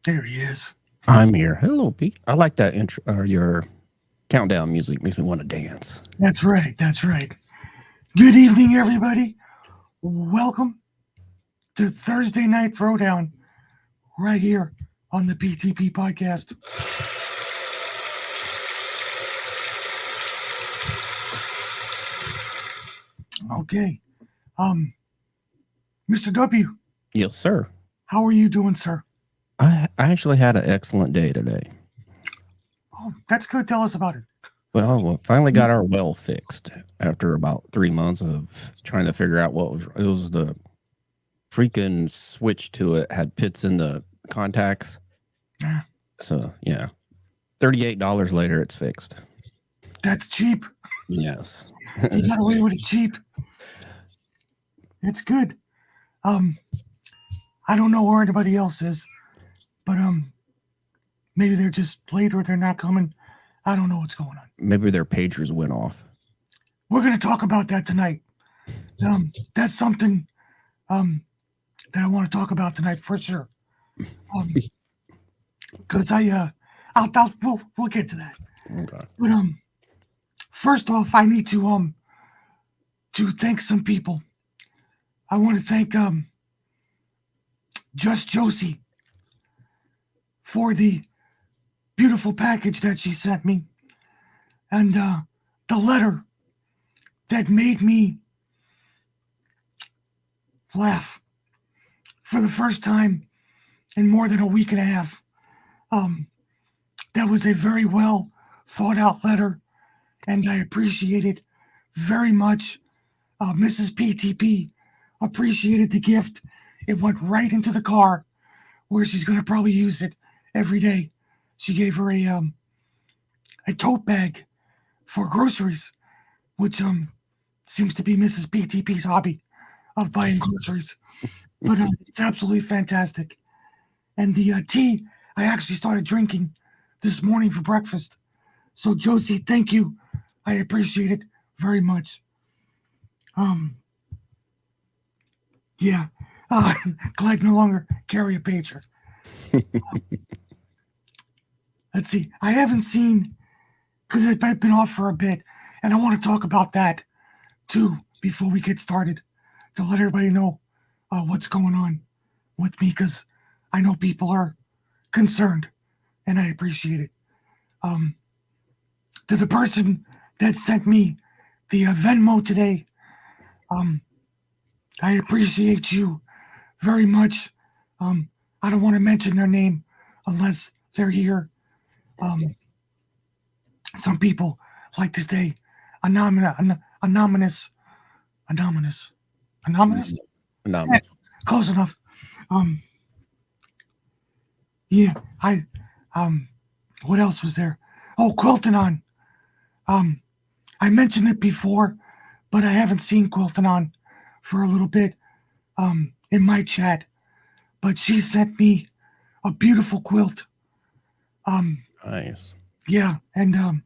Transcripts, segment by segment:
There he is. I'm here. Hello, Pete. I like that intro. Your countdown music makes me want to dance. That's right. That's right. Good evening, everybody. Welcome to Thursday Night Throwdown right here on the PTP podcast. Okay. Um, Mr. W, Yes, sir. how are you doing, sir? I actually had an excellent day today. Oh, that's good. Tell us about it. Well, we finally got our well fixed after about 3 months of trying to figure out what was. It was the freaking switch to it had pits in the contacts. Ah, So yeah, $38 later, it's fixed. that's cheap. Yes. You got away with it cheap. It's good. Um, I don't know where anybody else is, but maybe they're just late or they're not coming. I don't know what's going on. Maybe their pagers went off. We're gonna talk about that tonight. That's something um that I want to talk about tonight for sure. Because we'll get to that. Okay. But first off, I need to thank some people. I want to thank Just Josie for the beautiful package that she sent me, and the letter that made me laugh for the first time in more than a week and a half. Um, that was a very well thought out letter, and I appreciate it very much. Mrs. PTP appreciated the gift. It went right into the car where she's going to probably use it every day. She gave her a tote bag for groceries, which seems to be Mrs. PTP's hobby of buying groceries. But it's absolutely fantastic. And the tea I actually started drinking this morning for breakfast. So Josie, thank you. I appreciate it very much. Um, yeah. Glad no longer carry a pager. Let's see. I haven't seen because I've been off for a bit, and I want to talk about that too before we get started to let everybody know what's going on with me because I know people are concerned, and I appreciate it. Um, to the person that sent me the Venmo today, um, I appreciate you very much. I don't want to mention their name unless they're here. Um, some people like to stay anonymous, anonymous, anonymous. Eh, Phenomenal. close enough. Um, yeah, I. Um, what else was there? Oh, Quiltanon. Um, I mentioned it before, but I haven't seen Quiltanon for a little bit. In my chat, but she sent me a beautiful quilt. Um, Nice. yeah, and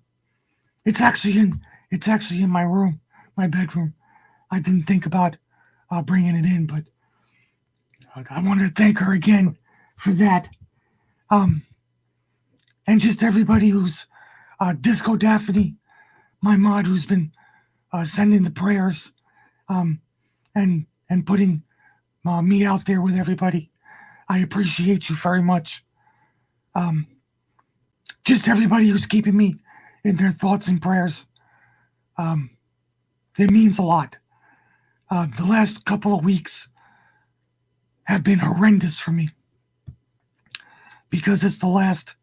it's actually in it's actually in my room, my bedroom. I didn't think about bringing it in, but I wanted to thank her again for that. Um, and just everybody who's Disco Daphne, my mod, who's been sending the prayers um, and putting me out there with everybody. I appreciate you very much. Um, just everybody who's keeping me in their thoughts and prayers. Um, it means a lot. The last couple of weeks have been horrendous for me because it's the last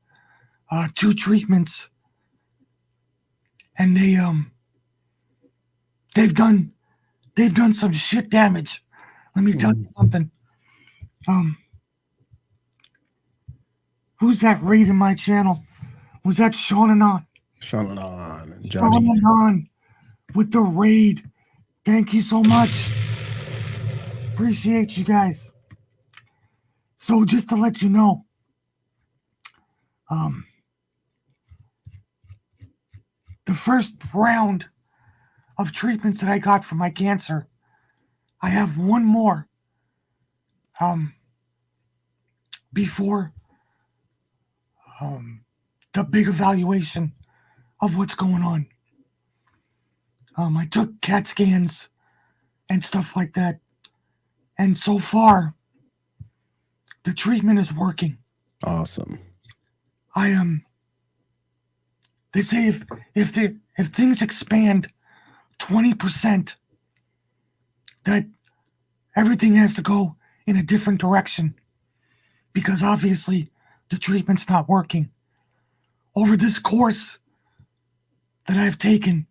two treatments, and they've done they've done some shit damage. Let me tell you something. Um, who's that raiding my channel? Was that Sean and on? Sean and Sean Johnny. and on with the raid. Thank you so much. Appreciate you guys. So just to let you know, um, the first round of treatments that I got for my cancer, I have one more before the big evaluation of what's going on. I took CAT scans and stuff like that, and so far, the treatment is working. Awesome. They say if things expand 20%, that everything has to go in a different direction, because obviously the treatment's not working. Over this course that I've taken,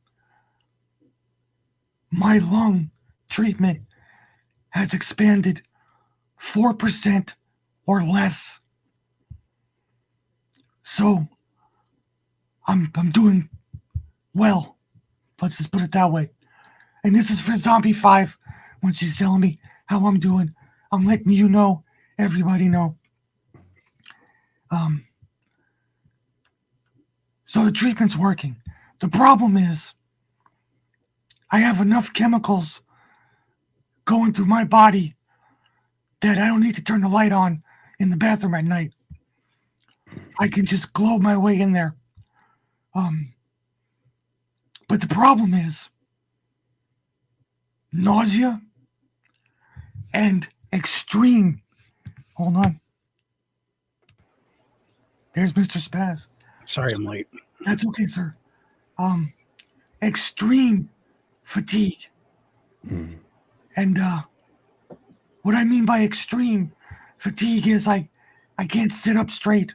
my lung treatment has expanded 4% or less. So I'm doing well. Let's just put it that way. And this is for Zombie 5 when she's telling me how I'm doing. I'm letting you know, everybody know. So the treatment's working. The problem is I have enough chemicals going through my body that I don't need to turn the light on in the bathroom at night. I can just glow my way in there. But the problem is nausea and extreme. Hold on. There's Mr. Spaz. Sorry, I'm late. That's okay, sir. Extreme fatigue. And what I mean by extreme fatigue is I can't sit up straight.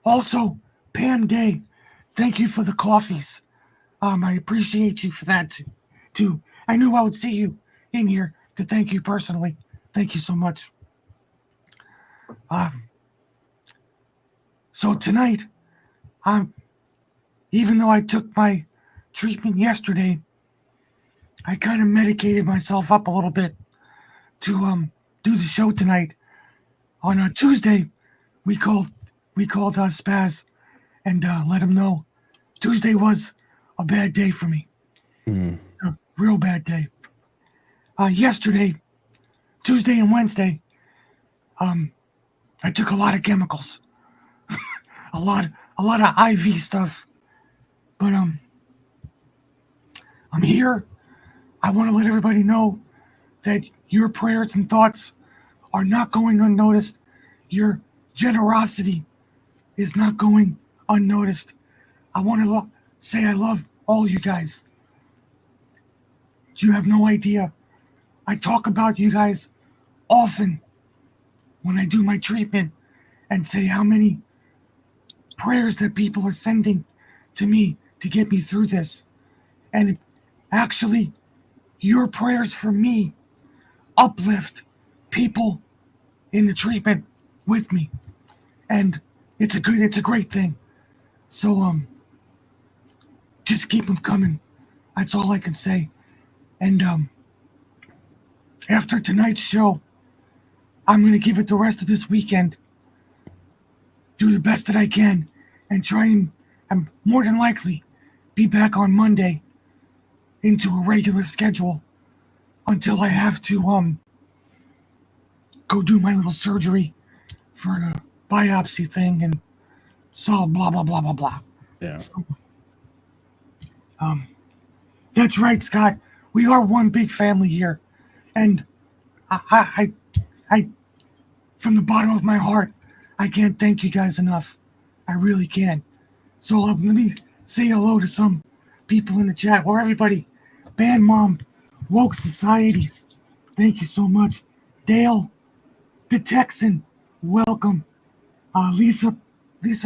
Also, Pam Day, thank you for the coffees. I appreciate you for that too. I knew I would see you in here to thank you personally. Thank you so much. So tonight, even though I took my treatment yesterday, I kind of medicated myself up a little bit to do the show tonight. On a Tuesday, we called Spaz and let him know Tuesday was a bad day for me. It's a real bad day. Yesterday, Tuesday and Wednesday, I took a lot of chemicals, a lot of IV stuff. But I'm here. I want to let everybody know that your prayers and thoughts are not going unnoticed. Your generosity is not going unnoticed. I want to say I love all you guys. You have no idea. I talk about you guys often when I do my treatment and say how many prayers that people are sending to me to get me through this. And actually, your prayers for me uplift people in the treatment with me. And it's a great thing. So just keep them coming. That's all I can say. And after tonight's show, I'm going to give it the rest of this weekend, do the best that I can, and try and more than likely be back on Monday into a regular schedule until I have to go do my little surgery for the biopsy thing and solve blah blah blah blah blah. Yeah. So, that's right, Scott. We are one big family here, and I from the bottom of my heart, I can't thank you guys enough. I really can't. So let me say hello to some people in the chat, or everybody. Band Mom, Woke Societies, thank you so much. Dale, the Texan, welcome. Lisa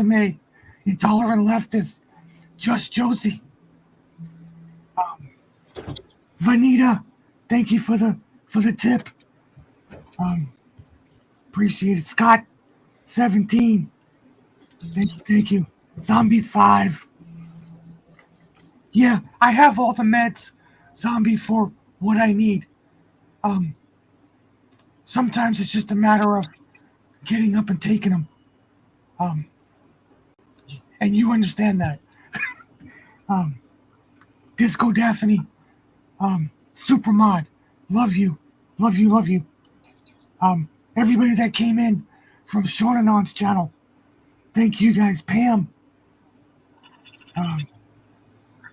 May, Intolerant Leftist, Just Josie. Vanita, thank you for the tip. Appreciate it. Scott, 17. Thank you. Zombie 5. Yeah, I have all the meds, Zombie, for what I need. Sometimes it's just a matter of getting up and taking them. And you understand that. Disco Daphne, Supermod, love you. Everybody that came in from Shonanon's channel. Thank you guys, Pam,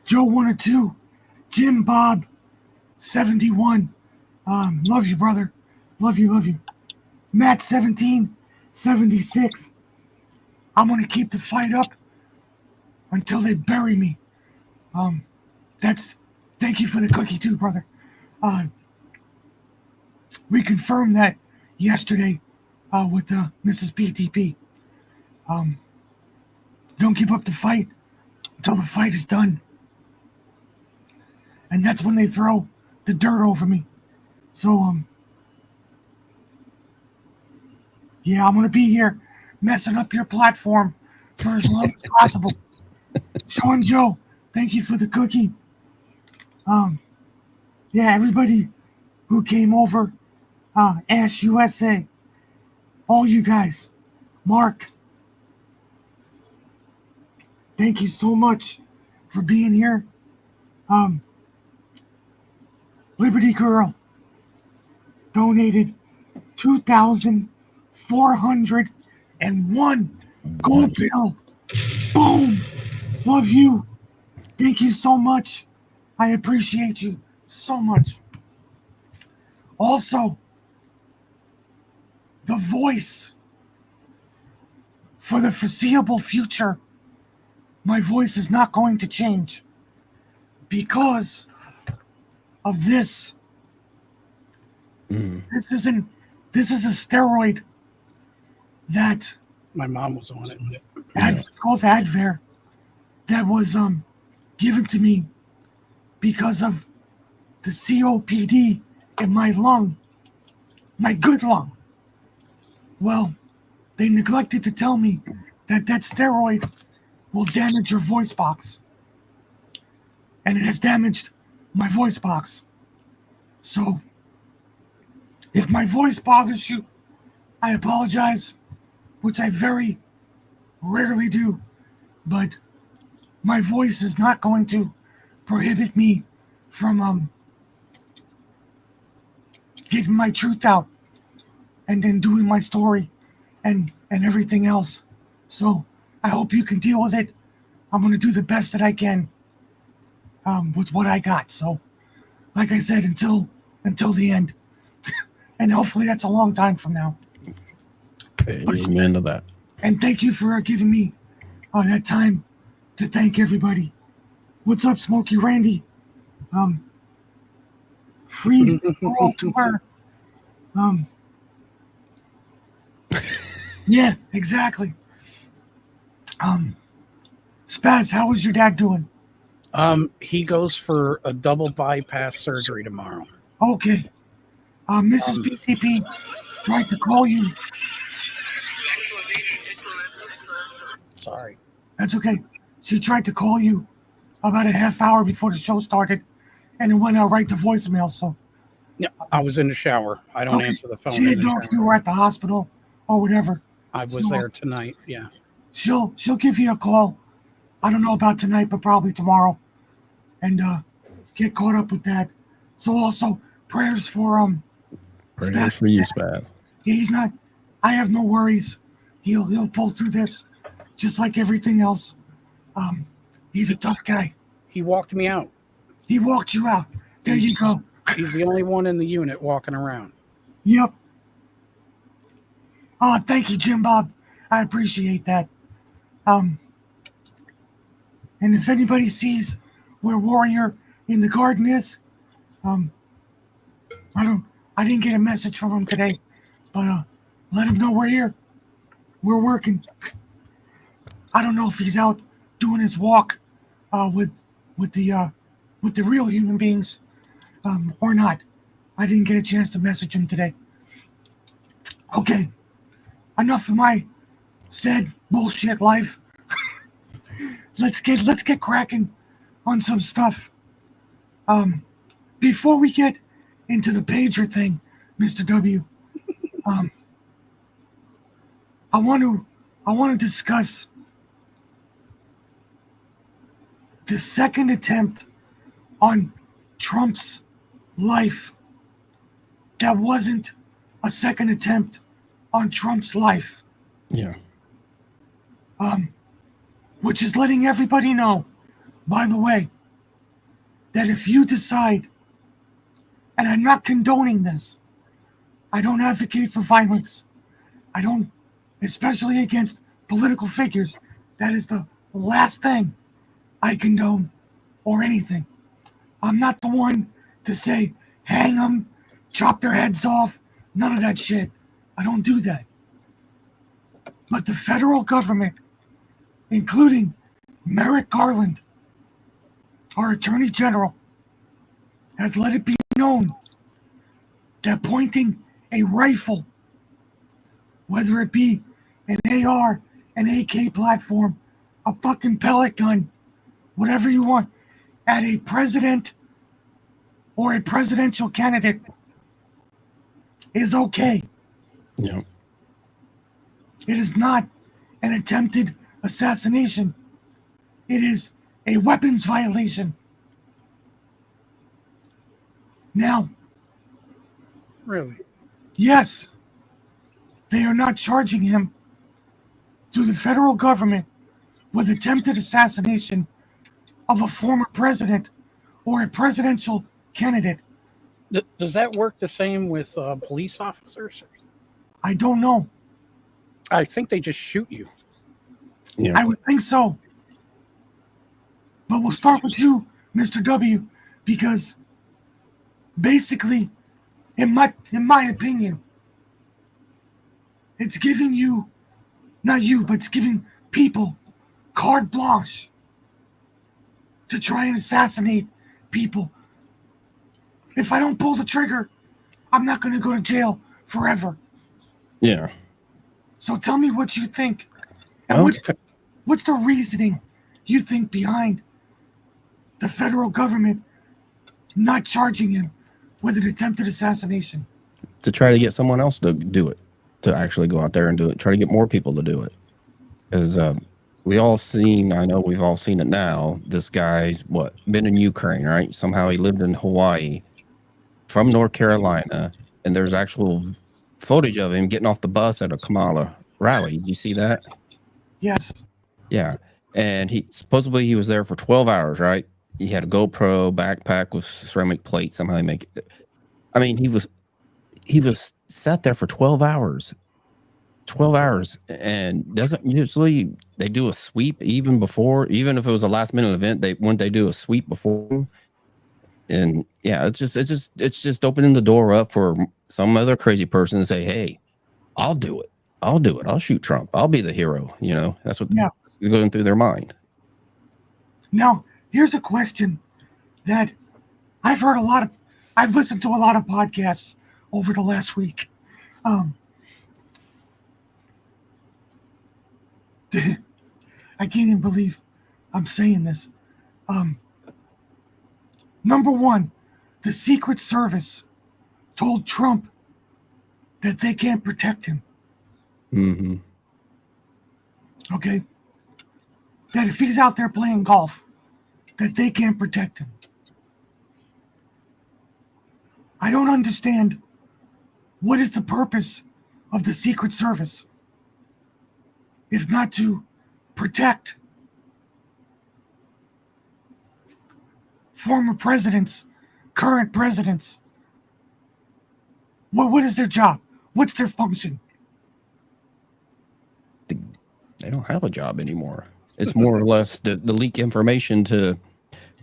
Joe 102, Jim Bob 71. Love you, brother. Love you. Matt 1776. I'm gonna keep the fight up until they bury me. Thank you for the cookie too, brother. We confirmed that yesterday with Mrs. PTP. Don't give up the fight until the fight is done. And that's when they throw the dirt over me. So, yeah, I'm going to be here messing up your platform for as long as possible. Sean Joe, thank you for the cookie. Yeah, everybody who came over, Ash USA, all you guys, Mark, thank you so much for being here. Liberty Girl donated 2,401 gold bill. Boom! Love you. Thank you so much. I appreciate you so much. Also, the voice for the foreseeable future, my voice is not going to change because of this. This is a steroid that My mom was on it. it's called Advair, that was given to me because of the COPD in my lung, my good lung. Well, they neglected to tell me that steroid will damage your voice box. And it has damaged my voice box. So, if my voice bothers you, I apologize, which I very rarely do, but my voice is not going to prohibit me from getting my truth out and then doing my story and everything else. So I hope you can deal with it. I'm going to do the best that I can with what I got. So, like I said, until the end. And hopefully that's a long time from now. Amen to that. And thank you for giving me that time to thank everybody. What's up, Smokey Randy? Free world tour. Yeah, exactly. Spaz, how is your dad doing? He goes for a double bypass surgery tomorrow. Okay. Mrs. PTP tried to call you. Sorry. That's okay. She tried to call you about a half hour before the show started, and it went right to voicemail. So Yeah, I was in the shower. I don't okay. answer the phone. She didn't know if you were at the hospital or whatever. I was there tonight. Yeah. She'll give you a call. I don't know about tonight, but probably tomorrow, and get caught up with that. So also prayers for Prayers for you, Spad. He's not. I have no worries. He'll pull through this, just like everything else. He's a tough guy. He walked me out. He walked you out. There you go. He's the only one in the unit walking around. Yep. Oh, thank you, Jim Bob. I appreciate that. And if anybody sees where Warrior in the garden is, I didn't get a message from him today, but let him know we're here. We're working. I don't know if he's out doing his walk with the real human beings or not. I didn't get a chance to message him today. Okay, enough of my sad bullshit life. Let's get cracking on some stuff. Before we get into the pager thing, Mr. W, I want to discuss the second attempt on Trump's life that wasn't a second attempt on Trump's life. Yeah. Which is letting everybody know, by the way, that if you decide, and I'm not condoning this, I don't advocate for violence. I don't, especially against political figures. That is the last thing I condone or anything. I'm not the one to say, hang them, chop their heads off, none of that shit. I don't do that. But the federal government, including Merrick Garland, our Attorney General, has let it be known that pointing a rifle, whether it be an AR, an AK platform, a fucking pellet gun, whatever you want, at a president or a presidential candidate is okay. Yeah. It is not an attempted assassination. It is a weapons violation. Now, Really? yes, they are not charging him to the federal government with attempted assassination of a former president or a presidential candidate. Does that work the same with police officers? I don't know. I think they just shoot you. Yeah. I would think so. But we'll start with you, Mr. W, because basically, in my opinion, it's giving you, not you, but it's giving people carte blanche to try and assassinate people. If I don't pull the trigger, I'm not going to go to jail forever. Yeah. So tell me what you think. And Well, what's the reasoning you think behind the federal government not charging him with an attempted assassination? to try to get someone else to do it, to actually go out there and do it, try to get more people to do it. Because we all seen, I know we've all seen it now. This guy's been in Ukraine, right? Somehow he lived in Hawaii from North Carolina, and there's actual footage of him getting off the bus at a Kamala rally. Did you see that? Yes. Yeah. And he supposedly was there for 12 hours, right? He had a GoPro backpack with ceramic plate. Somehow he make it. I mean, he was sat there for 12 hours. 12 hours, and doesn't usually they do a sweep even if it was a last minute event, wouldn't they do a sweep before? And yeah, it's just opening the door up for some other crazy person to say, hey, I'll do it, I'll shoot Trump, I'll be the hero. That's what going through their mind. Now, here's a question that I've listened to a lot of podcasts over the last week. I can't even believe I'm saying this. Number one, the Secret Service told Trump that they can't protect him. Mm-hmm. Okay? That if he's out there playing golf, that they can't protect him. I don't understand what is the purpose of the Secret Service if not to protect former presidents, current presidents. What is their job? What's their function? They don't have a job anymore. It's more or less the leak information to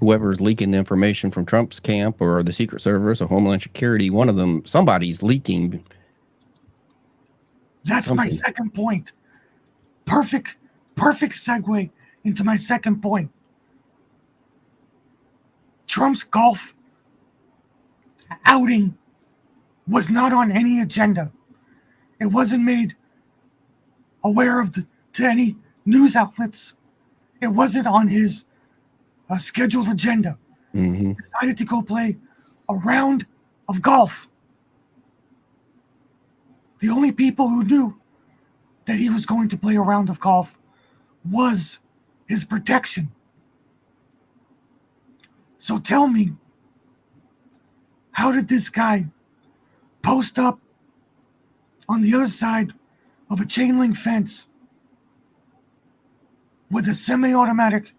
whoever's leaking the information from Trump's camp or the Secret Service or Homeland Security. One of them, somebody's leaking. That's my second point. Perfect segue into my second point. Trump's golf outing was not on any agenda. It wasn't made aware of to any news outlets. It wasn't on his scheduled agenda. Mm-hmm. He decided to go play a round of golf. The only people who knew that he was going to play a round of golf was his protection. So tell me, how did this guy post up on the other side of a chain link fence with a semi-automatic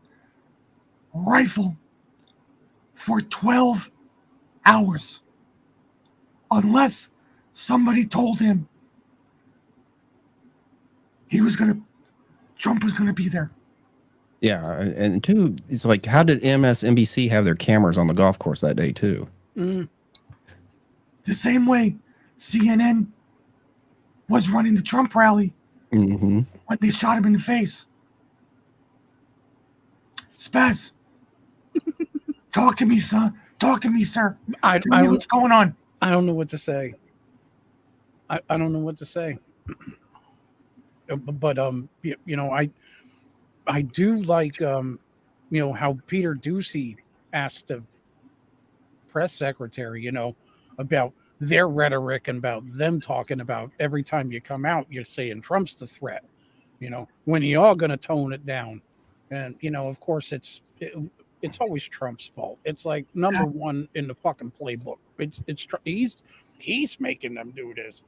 rifle for 12 hours unless somebody told him Trump was gonna be there. Yeah, and two, it's like, how did MSNBC have their cameras on the golf course that day too? Mm. The same way CNN was running the Trump rally Mm-hmm. when they shot him in the face. Spaz, talk to me, son. Talk to me, sir. I Tell me what's going on. don't know what to say. I don't know what to say. But I do like how Peter Doocy asked the press secretary, about their rhetoric and about them talking about every time you come out, you're saying Trump's the threat. When you are going to tone it down, and of course it's always Trump's fault. It's like number one in the fucking playbook. He's making them do this.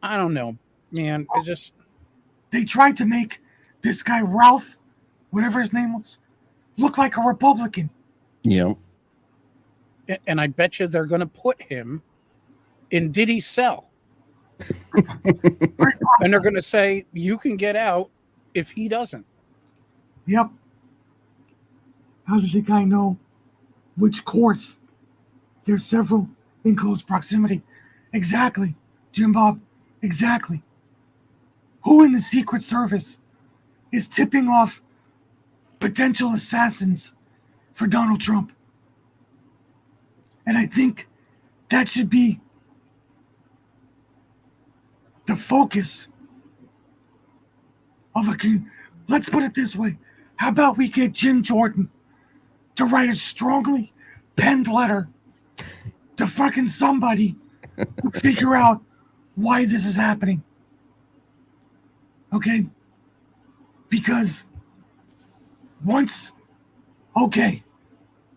I don't know, man. It just They tried to make this guy Ralph, whatever his name was, look like a Republican. Yeah. and I bet you they're going to put him in Diddy's cell. And they're going to say, you can get out if he doesn't. Yep. How did the guy know which course? There's several in close proximity. Exactly, Jim Bob. Exactly. Who in the Secret Service is tipping off potential assassins for Donald Trump? And I think that should be the focus of let's put it this way. How about we get Jim Jordan to write a strongly penned letter to fucking somebody to figure out why this is happening? Okay? Because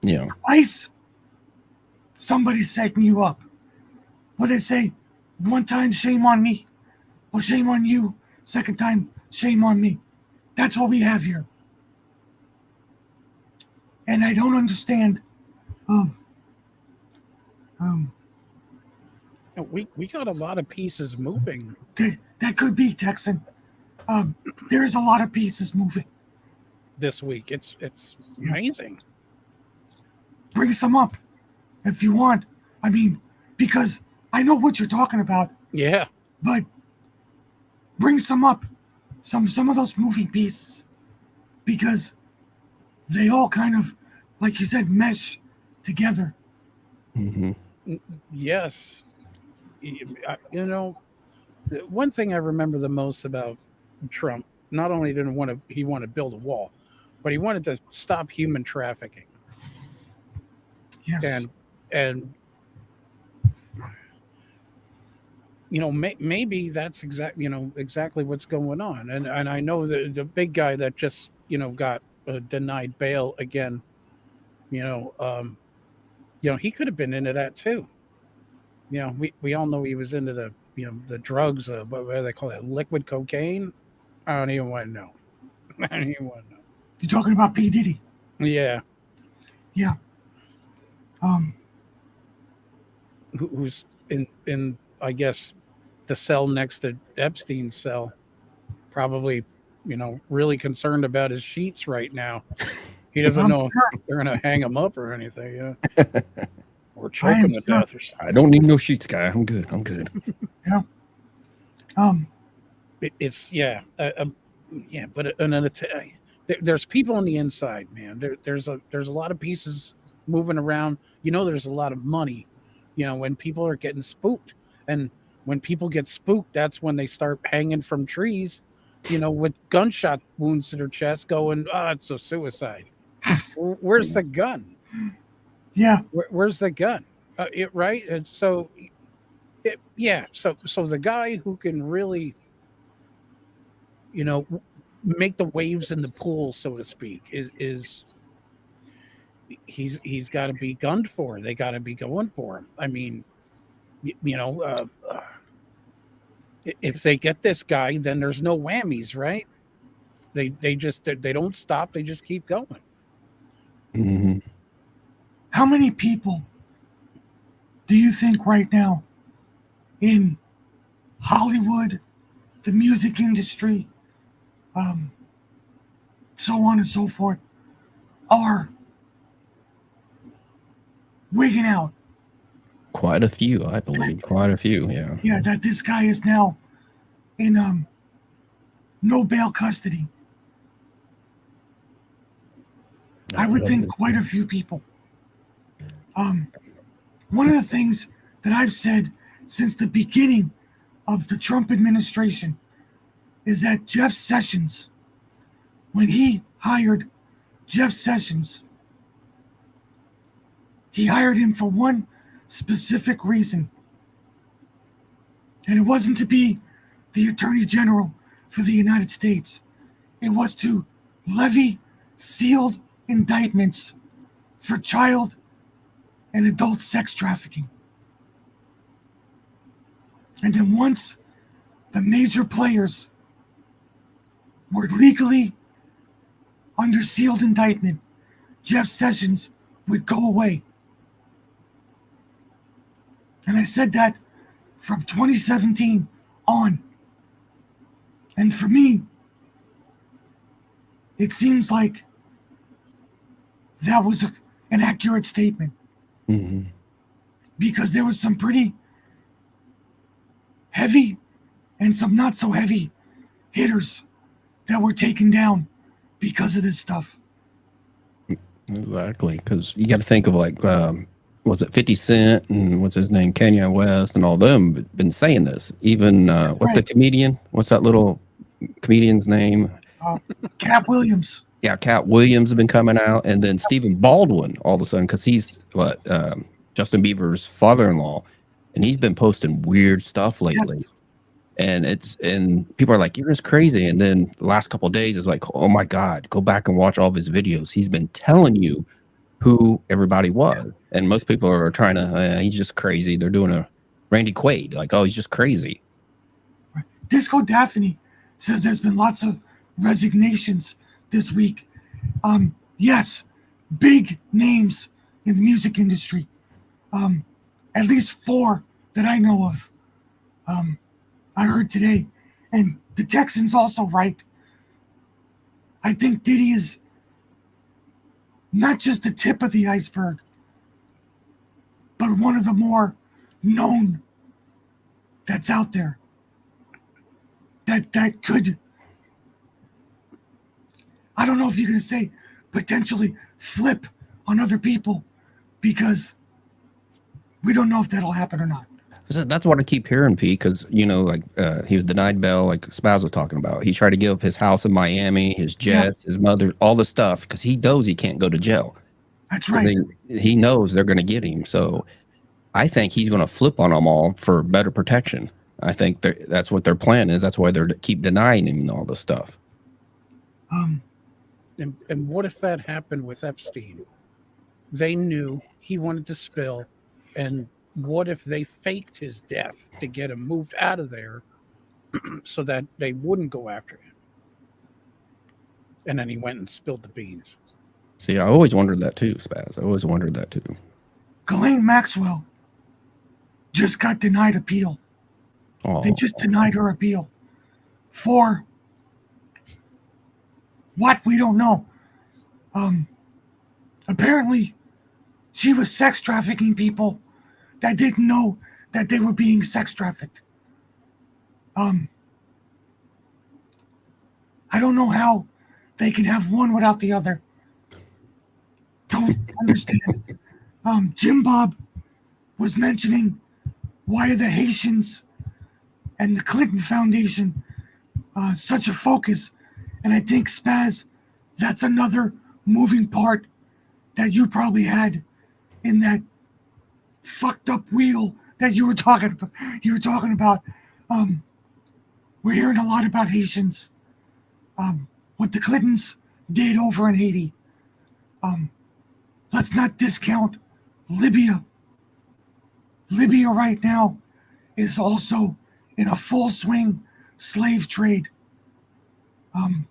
Yeah. twice somebody's setting you up. What they say, one time, shame on me. Well, shame on you. Second time, shame on me. That's what we have here. And I don't understand. We got a lot of pieces moving. That could be, Texan. There's a lot of pieces moving. This week. It's amazing. Bring some up if you want. I mean, because I know what you're talking about, Yeah. but bring some up. Some of those moving pieces. Because they all kind of, like you said, mesh together. Mm-hmm. Yes. The one thing I remember the most about Trump, not only he want to build a wall, but he wanted to stop human trafficking. Yes. And maybe that's exactly what's going on. And I know the big guy that just got denied bail again. He could have been into that too. We all know he was into the drugs. What do they call it? Liquid cocaine. I don't even want to know. I don't even want to know. You're talking about P. Diddy. Yeah. Yeah. Who's in I guess the cell next to Epstein's cell, probably really concerned about his sheets right now. He doesn't know if they're gonna hang him up or anything, or choke him to death or something. I don't need no sheets, guy. I'm good. Yeah. There's people on the inside, man. There's a lot of pieces moving around. There's a lot of money. When people are getting spooked, and when people get spooked, that's when they start hanging from trees, with gunshot wounds to their chest, going, it's a suicide. Where's the gun? Yeah. Where's the gun? Right? And so, So the guy who can really, make the waves in the pool, so to speak, is he's got to be gunned for. They got to be going for him. I mean, If they get this guy, then there's no whammies, right? They don't stop. They just keep going. Hmm. How many people do you think right now in Hollywood, the music industry, so on and so forth, are wigging out? Quite a few, I believe. Quite a few, yeah. Yeah, that this guy is now in no bail custody. I would think quite a few people. One of the things that I've said since the beginning of the Trump administration is that Jeff Sessions, when he hired Jeff Sessions, he hired him for one specific reason. And it wasn't to be the Attorney General for the United States. It was to levy sealed indictments for child and adult sex trafficking. And then once the major players were legally under sealed indictment, Jeff Sessions would go away. And I said that from 2017 on. And for me, it seems like that was an accurate statement. Hmm. Because there was some pretty heavy and some not so heavy hitters that were taken down because of this stuff. Exactly, because you got to think of like, was it 50 Cent and what's his name, Kanye West, and all them been saying this. Even what's the Right. comedian? What's that little comedian's name? Cat Williams. Yeah, Cat Williams has been coming out, and then Stephen Baldwin all of a sudden, because he's Justin Bieber's father-in-law, and he's been posting weird stuff lately. Yes. And people are like, you're just crazy. And then the last couple of days is like, oh my God, go back and watch all of his videos. He's been telling you who everybody was. And most people are trying to, he's just crazy. They're doing a Randy Quaid, like, oh, he's just crazy. Disco Daphne says there's been lots of resignations this week. Yes, big names in the music industry. At least 4 that I know of. I heard today. And the Texans also right. I think Diddy is not just the tip of the iceberg, but one of the more known that's out there. That could, I don't know if you can say potentially flip on other people, because we don't know if that'll happen or not. So that's what I keep hearing, Pete, because, you know, like he was denied bail, like Spaz was talking about. He tried to give up his house in Miami, his jets, his mother, all the stuff, because he knows he can't go to jail. That's right. He knows they're going to get him. So I think he's going to flip on them all for better protection. I think that's what their plan is. That's why they're keep denying him all this stuff. Um, And what if that happened with Epstein? They knew he wanted to spill, and what if they faked his death to get him moved out of there so that they wouldn't go after him? And then he went and spilled the beans. See, I always wondered that too, Spaz. I always wondered that too. Ghislaine Maxwell just got denied appeal. Oh, They just denied her appeal for what, we don't know. Apparently, she was sex trafficking people that didn't know that they were being sex trafficked. I don't know how they can have one without the other. Don't understand. Jim Bob was mentioning why are the Haitians and the Clinton Foundation such a focus. And I think, Spaz, that's another moving part that you probably had in that fucked up wheel that you were talking about. We're hearing a lot about Haitians, what the Clintons did over in Haiti. Let's not discount Libya. Libya right now is also in a full swing slave trade. And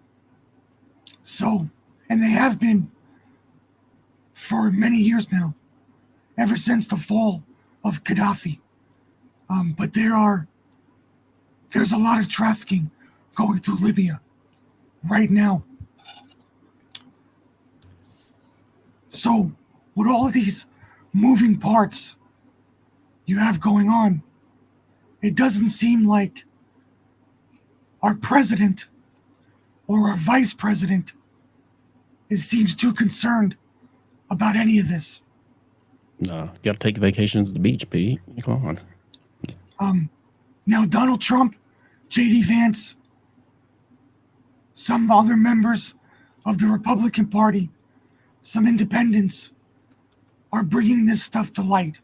they have been for many years now, ever since the fall of Gaddafi. But there's a lot of trafficking going through Libya right now. So with all of these moving parts you have going on, it doesn't seem like our president or our vice president seems too concerned about any of this. No, you got to take vacations at the beach, Pete. Come on. Now, Donald Trump, J.D. Vance, some other members of the Republican Party, some independents are bringing this stuff to light.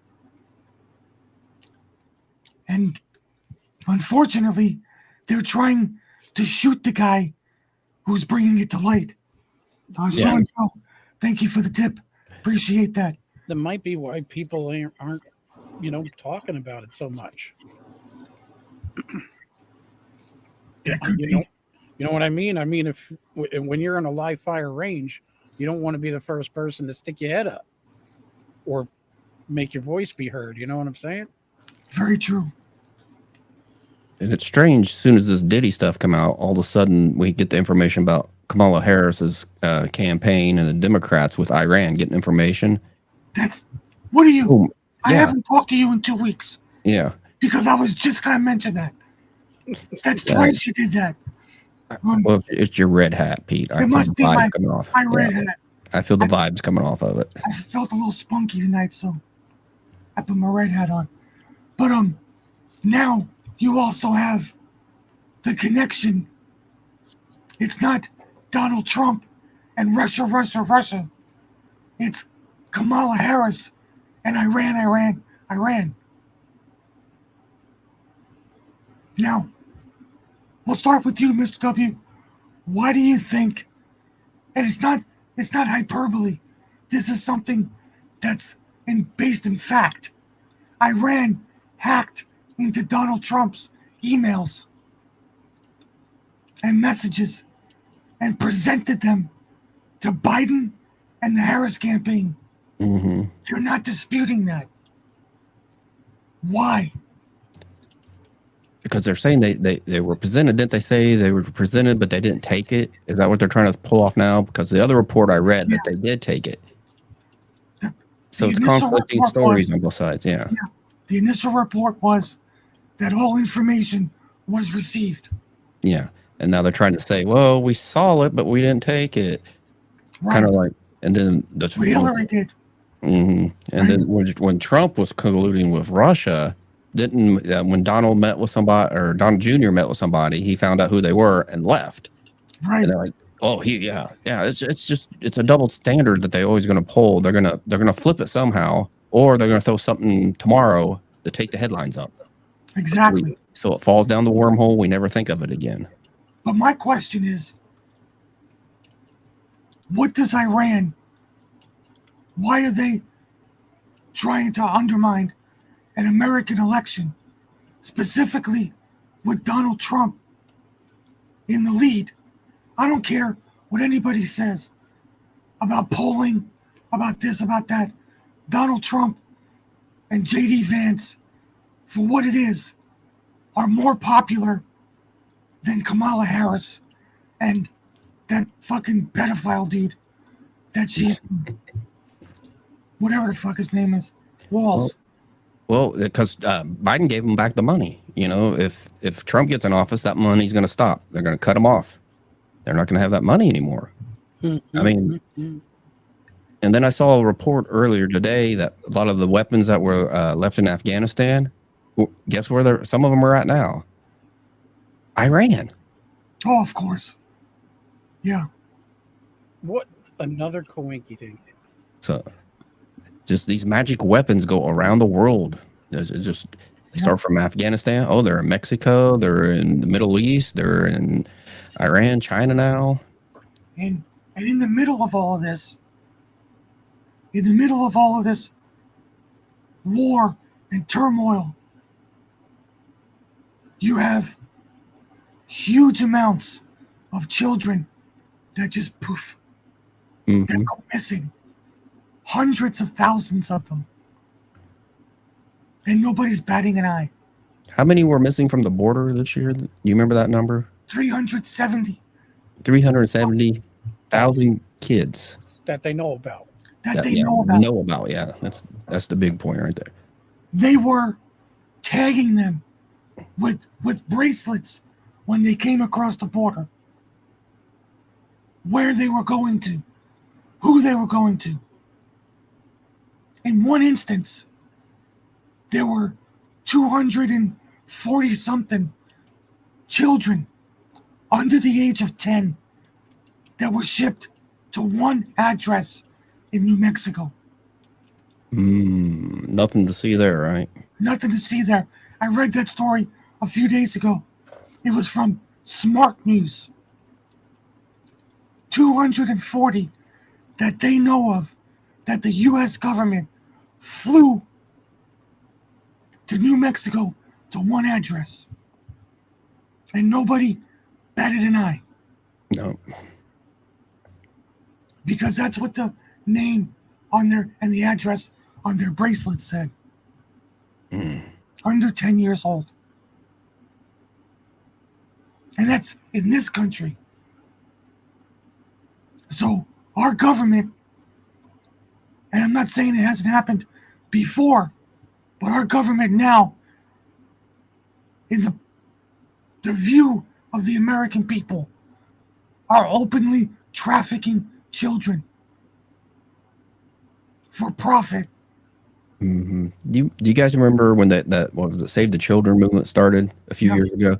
And unfortunately, they're trying to shoot the guy who's bringing it to light. So-and-so, thank you for the tip. Appreciate that. That might be why people aren't talking about it so much. That could be. You know what I mean? I mean, when you're in a live fire range, you don't want to be the first person to stick your head up or make your voice be heard. You know what I'm saying? Very true. And it's strange. As soon as this Diddy stuff come out, all of a sudden we get the information about Kamala Harris's campaign and the Democrats with Iran getting information. What are you? Boom. I Yeah. haven't talked to you in 2 weeks Yeah. because I was just going to mention that. That's twice you did that. Well, it's your red hat, Pete. I feel must the be vibes coming off. my red Yeah. hat. I feel the vibes coming off of it. I felt a little spunky tonight, so I put my red hat on. But now you also have the connection. It's not Donald Trump and Russia. It's Kamala Harris and Iran. Now, we'll start with you, Mr. W. Why do you think, and it's not hyperbole, this is something that's based in fact. Iran hacked into Donald Trump's emails and messages and presented them to Biden and the Harris campaign. Mm-hmm. You're not disputing that. Why? Because they're saying they were presented. Didn't they say they were presented, but they didn't take it? Is that what they're trying to pull off now? Because the other report I read that they did take it. So The it's initial conflicting report stories was- on both sides. Yeah. The initial report was that all information was received. Yeah. And now they're trying to say, well, we saw it, but we didn't take it. Right. Kind of like, and then that's What Hillary did. Mm-hmm. And then when Trump was colluding with Russia, when Donald met with somebody, or Donald Jr. met with somebody, he found out who they were and left. Right. And they're like, oh, it's a double standard that they're always going to pull. They're gonna flip it somehow, or they're gonna throw something tomorrow to take the headlines up. Exactly. So it falls down the wormhole. We never think of it again. But my question is, what does Iran, why are they trying to undermine an American election, specifically with Donald Trump in the lead? I don't care what anybody says about polling, about this, about that. Donald Trump and J.D. Vance, for what it is, are more popular than Kamala Harris and that fucking pedophile dude that she's, whatever the fuck his name is, Walls. Well, because Biden gave him back the money. You know, if Trump gets in office, that money's going to stop. They're going to cut him off. They're not going to have that money anymore. I mean, and then I saw a report earlier today that a lot of the weapons that were left in Afghanistan, guess where some of them are at now? Iran. Oh, of course. Yeah. What another coinky thing. So just these magic weapons go around the world. They start from Afghanistan. Oh, they're in Mexico. They're in the Middle East. They're in Iran, China now. And in the middle of all of this, war and turmoil, you have huge amounts of children that just poof, that Hmm. go missing. Hundreds of thousands of them. And nobody's batting an eye. How many were missing from the border this year? You remember that number? 370 370,000 kids that they know about. that they know about. Yeah, that's the big point right there. They were tagging them with bracelets when they came across the border. Where they were going to, who they were going to. In one instance, there were 240 something children under the age of 10 that were shipped to one address in New Mexico. Nothing to see there, right? Nothing to see there. I read that story a few days ago. It was from Smart News. 240 that they know of that the U.S. government flew to New Mexico to one address. And nobody batted an eye. No. Because that's what the name on their and the address on their bracelet said. Under 10 years old. And that's in this country. So our government, and I'm not saying it hasn't happened before, but our government now, in the view of the American people, are openly trafficking children for profit. Mm-hmm. Do you guys remember when that what was it, Save the Children movement started a few years ago,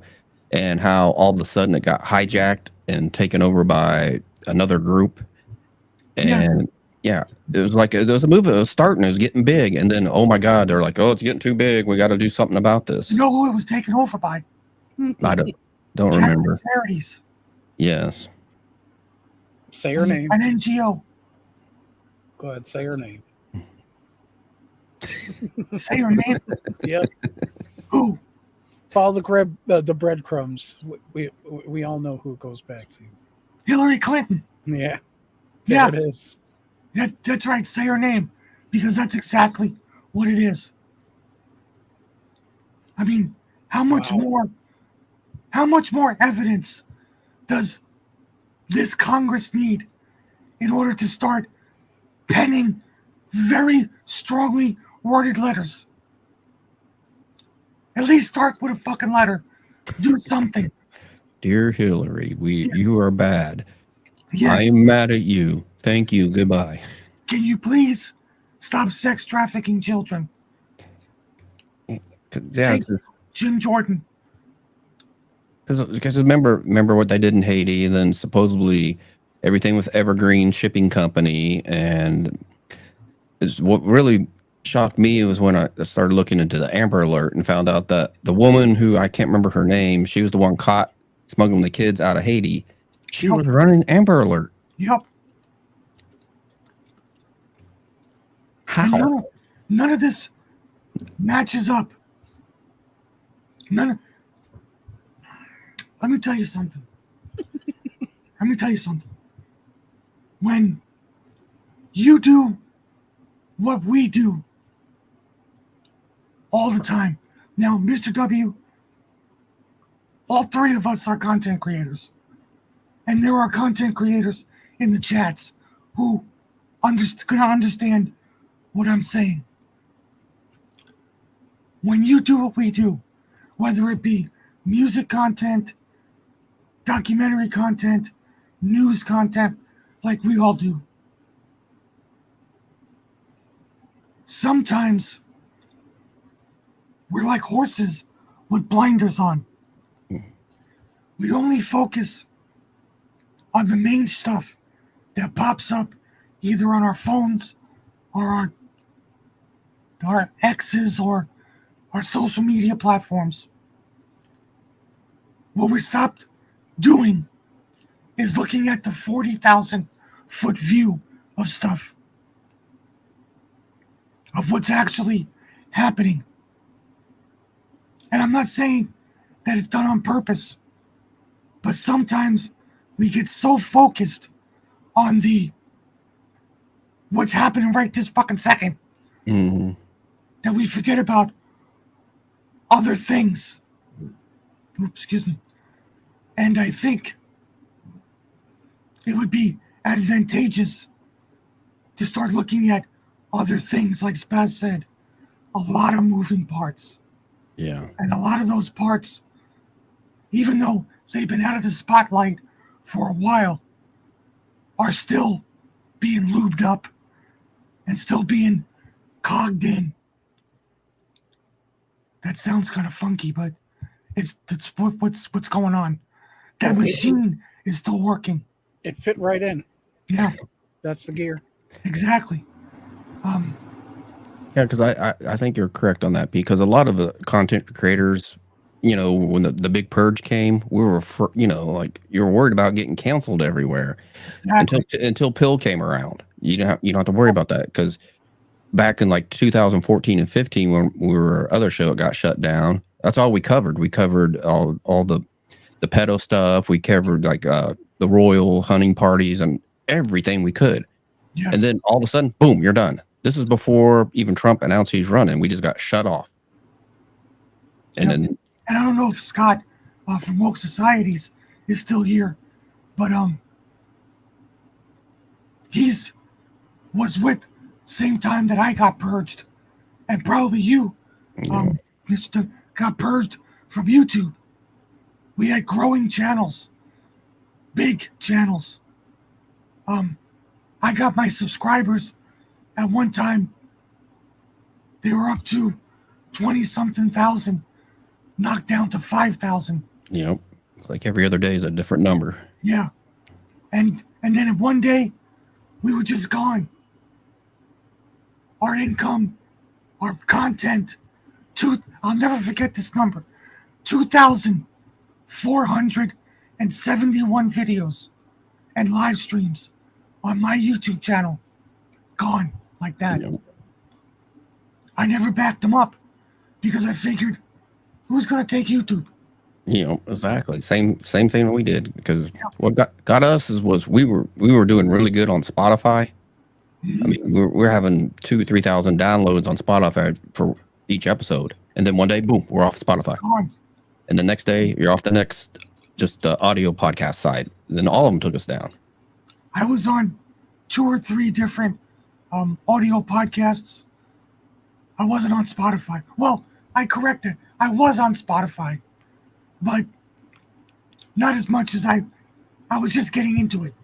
and how all of a sudden it got hijacked and taken over by another group? And yeah, it was like there was a movement. It was starting. It was getting big, and then oh my God, they're like, oh, it's getting too big. We got to do something about this. You know who it was taken over by? I don't remember. Charities. Yes. Say her name. An NGO. Go ahead, say her name. Say her name. Yep. Who? Follow the breadcrumbs. We all know who it goes back to. Hillary Clinton. Yeah. Yeah. There it is. That's right. Say her name, because that's exactly what it is. I mean, how much more evidence does this Congress need in order to start penning very strongly worded letters? At least start with a fucking letter. Do something. Dear Hillary, you are bad. Yes. I am mad at you. Thank you. Goodbye. Can you please stop sex trafficking children? Yeah, Jim Jordan. because remember what they did in Haiti, and then supposedly everything with Evergreen Shipping Company, and what really shocked me was when I started looking into the Amber Alert and found out that the woman who I can't remember her name, she was the one caught smuggling the kids out of Haiti. She was running Amber Alert. Yep. How? None of this matches up. Let me tell you something. When you do what we do all the time. Now, Mr. W, all three of us are content creators. And there are content creators in the chats who can understand what I'm saying. When you do what we do, whether it be music content, documentary content, news content, like we all do, sometimes we're like horses with blinders on. We only focus on the main stuff that pops up either on our phones or our X's or our social media platforms. What we stopped doing is looking at the 40,000 foot view of stuff, of what's actually happening. And I'm not saying that it's done on purpose. But sometimes we get so focused on the what's happening right this fucking second Mm-hmm. that we forget about other things. Oops, excuse me. And I think it would be advantageous to start looking at other things, like Spaz said, a lot of moving parts. Yeah. And a lot of those parts, even though they've been out of the spotlight for a while, are still being lubed up and still being cogged in. That sounds kind of funky, but that's what's going on. That machine is still working. It fit right in. Yeah, That's the gear. exactly. Yeah, because I think you're correct on that, because a lot of the content creators, when the big purge came, we were, like, you were worried about getting canceled everywhere Exactly. until Pill came around. You don't have to worry about that, because back in like 2014 and 15, when we were other show, it got shut down. That's all we covered. We covered all the pedo stuff. We covered like the royal hunting parties and everything we could. Yes. And then all of a sudden, boom, you're done. This is before even Trump announced he's running. We just got shut off. And Yep. then, And I don't know if Scott from Woke Societies is still here, but he's was with same time that I got purged, and probably you, Mr. got purged from YouTube. We had growing channels, big channels. I got my subscribers at one time. They were up to 20-something thousand, knocked down to 5,000. it's like every other day is a different number. Yeah, and then one day, we were just gone. Our income, our content, I'll never forget this number, 2,471 videos and live streams on my YouTube channel, gone like that. I never backed them up because I figured, who's going to take YouTube? Exactly. Same thing that we did, because what got us was we were doing really good on Spotify. I mean, we're having 2,000-3,000 downloads on Spotify for each episode, and then one day, boom, we're off Spotify, Gone. and the next day you're off the next just the audio podcast side. And then all of them took us down. I was on 2 or 3 different audio podcasts. I wasn't on Spotify. Well, I corrected. I was on Spotify, but not as much as I was just getting into it.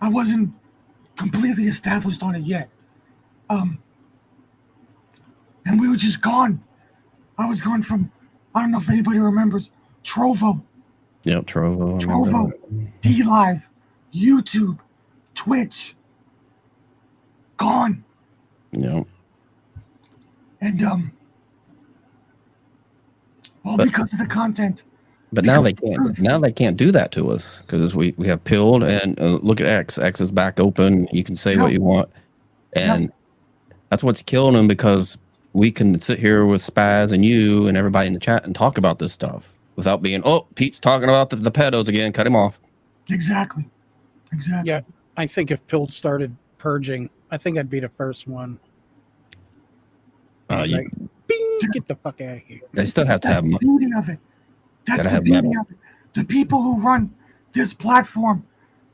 I wasn't completely established on it yet. And we were just gone. I was gone from, I don't know if anybody remembers, Trovo, Yep, Trovo. D-Live, YouTube, Twitch. Gone. Yep. And But- because of the content. But now they can't. Now they can't do that to us, because we have Pilled, and look at X. X is back open. You can say what you want, and that's what's killing them, because we can sit here with Spaz and you and everybody in the chat and talk about this stuff without being, Pete's talking about the pedos again. Cut him off. Exactly. Yeah, I think if Pilt started purging, I think I'd be the first one. Like, bing, get the fuck out of here. They still have to have That's the beauty of it. That's Gotta the have beauty metal. of it. The people who run this platform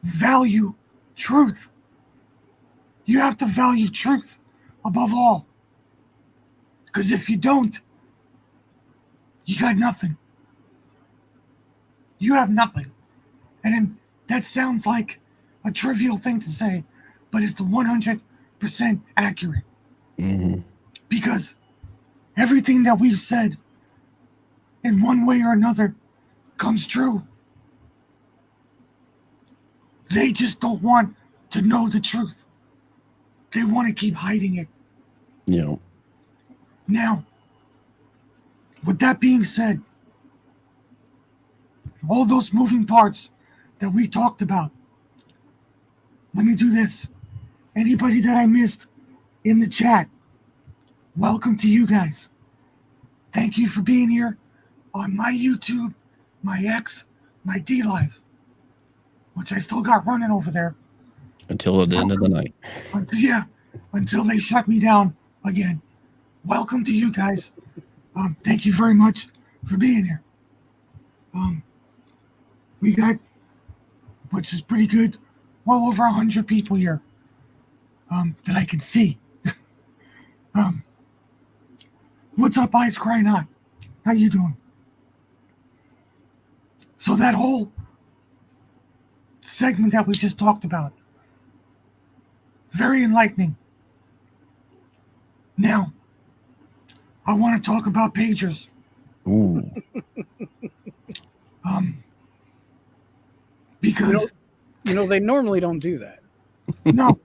value truth. You have to value truth above all. Because if you don't, you got nothing. You have nothing. And then that sounds like a trivial thing to say, but it's the 100% accurate. Mm-hmm. Because everything that we've said in one way or another comes true. They just don't want to know the truth. They want to keep hiding it. Now, with that being said, all those moving parts that we talked about, let me do this. Anybody that I missed in the chat, welcome to you guys. Thank you for being here. on my YouTube, my X, my D Live, which I still got running over there. Until the end of the night. Until they shut me down again. Welcome to you guys. Thank you very much for being here. We got, which is pretty good, well over 100 people here that I can see. What's up, Ice Cry Not? How you doing? So that whole segment that we just talked about, very enlightening. Now, I want to talk about pagers. Ooh. Because they normally don't do that. no,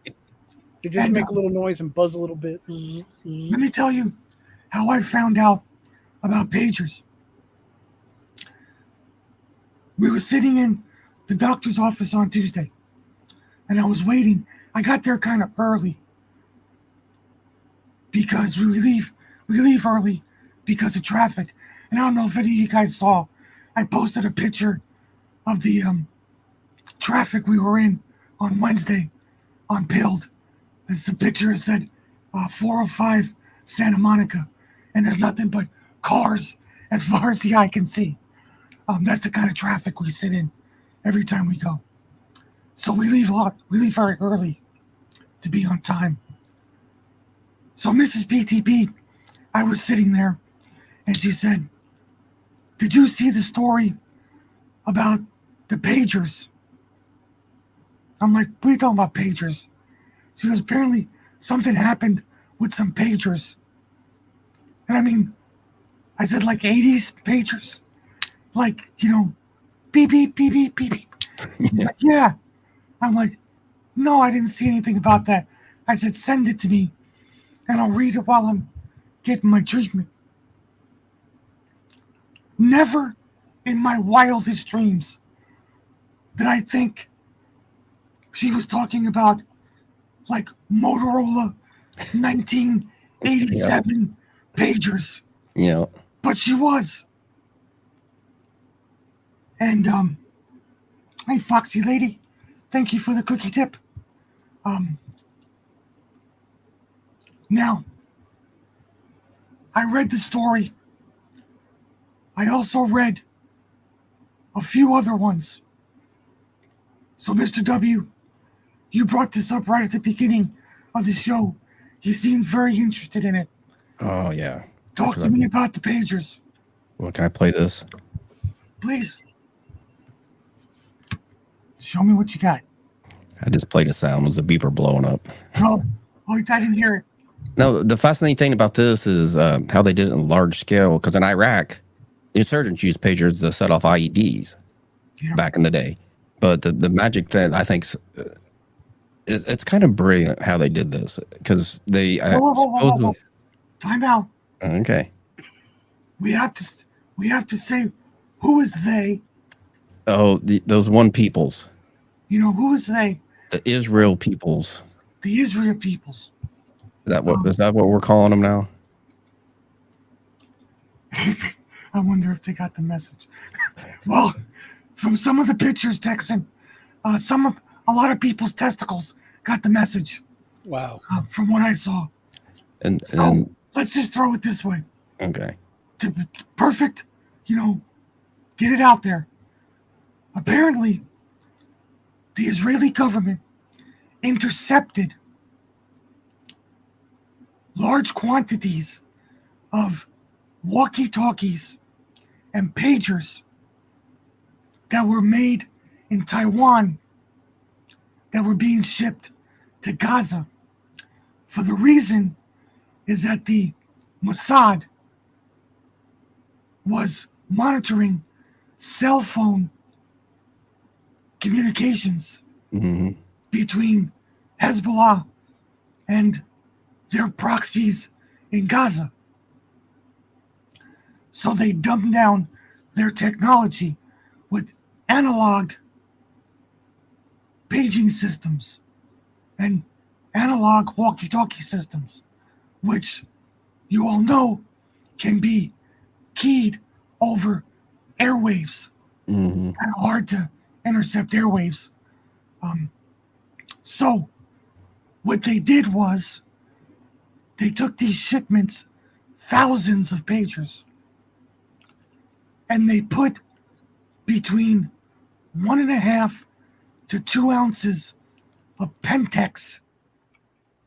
They just And, make a little noise and buzz a little bit. let me tell you how I found out about pagers. We were sitting in the doctor's office on Tuesday, and I was waiting. I got there kind of early because we leave early because of traffic. And I don't know if any of you guys saw, I posted a picture of the traffic we were in on Wednesday on Pilled. It's a picture that said 405 Santa Monica, and there's nothing but cars as far as the eye can see. That's the kind of traffic we sit in every time we go. So we leave a lot. We leave very early to be on time. So Mrs. PTP, I was sitting there, and she said, "Did you see the story about the pagers?" I'm like, "What are you talking about, pagers?" She goes, "Apparently something happened with some pagers." And I mean, I said, like 80s pagers? Like, beep, beep, beep, beep, beep, beep. He's like, "Yeah." I'm like, "No, I didn't see anything about that." I said, "Send it to me, and I'll read it while I'm getting my treatment." Never in my wildest dreams did I think she was talking about like Motorola 1987 pagers, Yeah. but she was. And hey, Foxy Lady, thank you for the cookie tip. Now, I read the story. I also read a few other ones. So, Mr. W, you brought this up right at the beginning of the show. You seemed very interested in it. Oh, yeah. Talk to me about the pagers, Well, can I play this? please. Show me what you got. I just played a sound. It was a beeper blowing up. Oh, I didn't hear it. No, the fascinating thing about this is how they did it in large scale. Because in Iraq, the insurgents used pagers to set off IEDs Yeah. back in the day. But the magic that I think it's kind of brilliant how they did this because they Whoa. Time out. Okay. We have to say who is they. Oh, those one peoples, Who is they? the Israel peoples. The Israel peoples. Is that what we're calling them now? I wonder if they got the message. Well, from some of the pictures, Texan, a lot of people's testicles got the message. Wow. From what I saw. And Let's just throw it this way. okay. Perfect, get it out there. Apparently, the Israeli government intercepted large quantities of walkie-talkies and pagers that were made in Taiwan that were being shipped to Gaza. For the reason is that the Mossad was monitoring cell phone communications Mm-hmm. between Hezbollah and their proxies in Gaza. So they dumbed down their technology with analog paging systems and analog walkie-talkie systems, which you all know can be keyed over airwaves. Hmm. Kind of hard to intercept airwaves. So what they did was they took these shipments, thousands of pagers, and they put between 1.5 to 2 ounces of Pentex,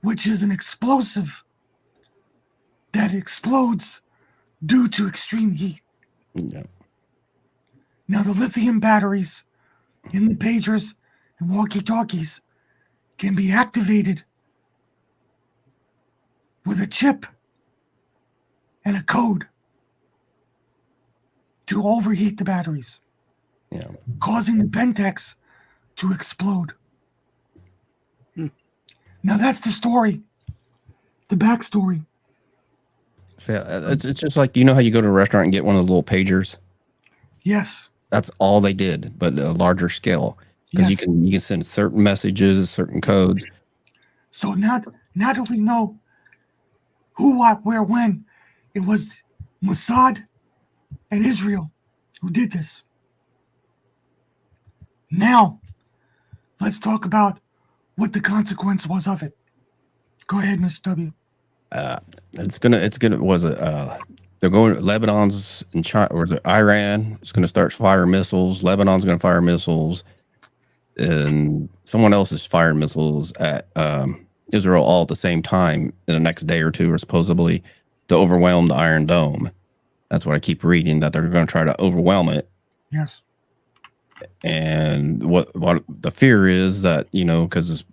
which is an explosive that explodes due to extreme heat. Yeah. Now, the lithium batteries in the pagers and walkie-talkies can be activated with a chip and a code to overheat the batteries, Yeah. causing the Pentex to explode. Hmm. Now, that's the story, the backstory. So it's just like, you know how you go to a restaurant and get one of the little pagers? Yes, That's all they did, but a larger scale. Because yes. you can send certain messages, certain codes. So now that we know who, what, where, when, it was Mossad and Israel who did this. Now, let's talk about what the consequence was of it. Go ahead, Mr. W. They're going, Lebanon's in China, or the Iran is going to start fire missiles. Lebanon's going to fire missiles, and someone else is firing missiles at Israel all at the same time in the next day or two, or supposedly to overwhelm the Iron Dome. That's what I keep reading, that they're going to try to overwhelm it. Yes. And what the fear is that, because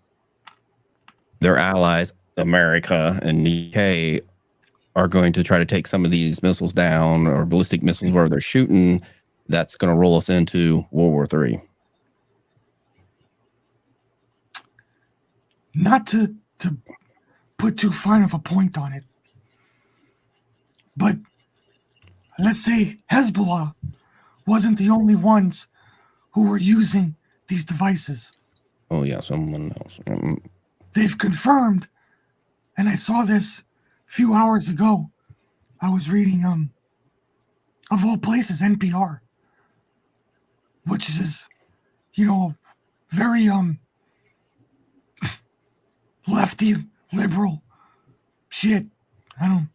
their allies, America and the UK, are going to try to take some of these missiles down, or ballistic missiles where they're shooting, that's going to roll us into World War III. Not to put too fine of a point on it, but let's say Hezbollah wasn't the only ones who were using these devices. Oh yeah, someone else. They've confirmed, and I saw this a few hours ago. I was reading, of all places, NPR, which is, very lefty liberal shit. I don't.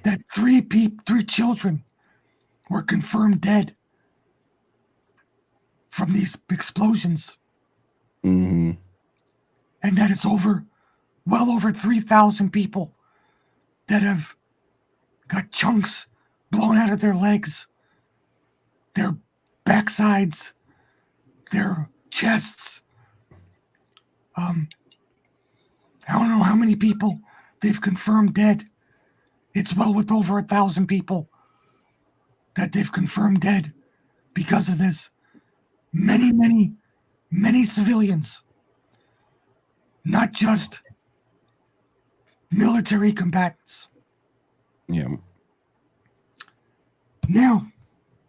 That three children were confirmed dead from these explosions, Mm-hmm. and that it's well over 3,000 people that have got chunks blown out of their legs, their backsides, their chests. I don't know how many people they've confirmed dead. It's well with over 1,000 people that they've confirmed dead because of this. Many, many, many civilians, not just military combatants. Yeah. Now,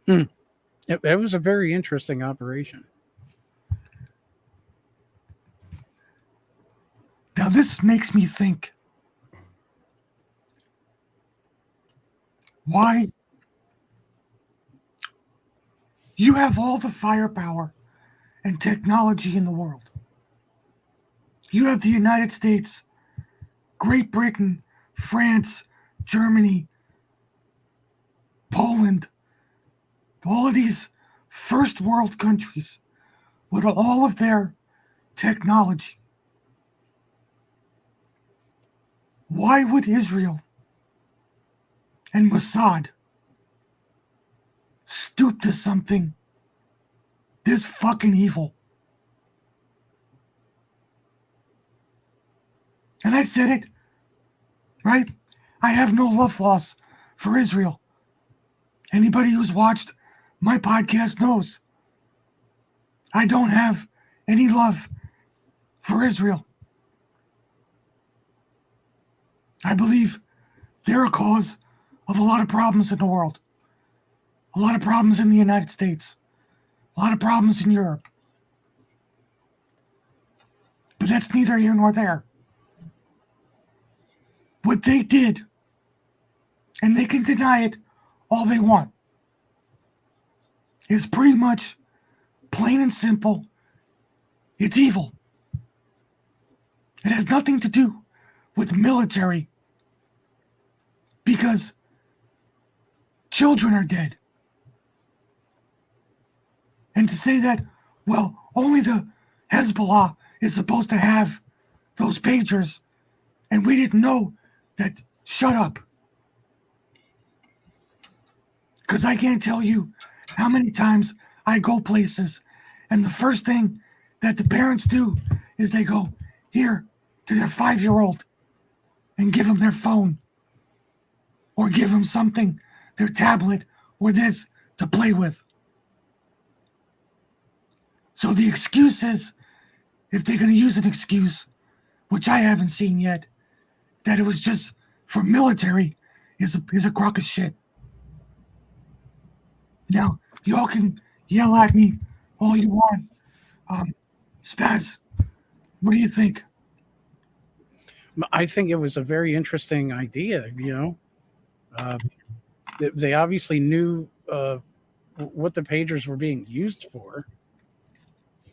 It was a very interesting operation. this makes me think, why you have all the firepower and technology in the world. You have the United States, Great Britain, France, Germany, Poland, all of these first world countries with all of their technology. Why would Israel and Mossad stoop to something this fucking evil? And I said it, right? I have no love loss for Israel. Anybody who's watched my podcast knows I don't have any love for Israel. I believe they're a cause of a lot of problems in the world, a lot of problems in the United States, a lot of problems in Europe. But that's neither here nor there. What they did, and they can deny it all they want, is pretty much plain and simple. It's evil. It has nothing to do with military because children are dead. And to say that, well, only the Hezbollah is supposed to have those pagers and we didn't know that, shut up. Because I can't tell you how many times I go places and the first thing that the parents do is they go here to their 5-year-old and give them their phone or give them something, their tablet or this to play with. So the excuse is, if they're going to use an excuse, which I haven't seen yet, that it was just for military is a crock of shit. Now, y'all can yell at me all you want. Spaz, what do you think? I think it was a very interesting idea. They obviously knew what the pagers were being used for,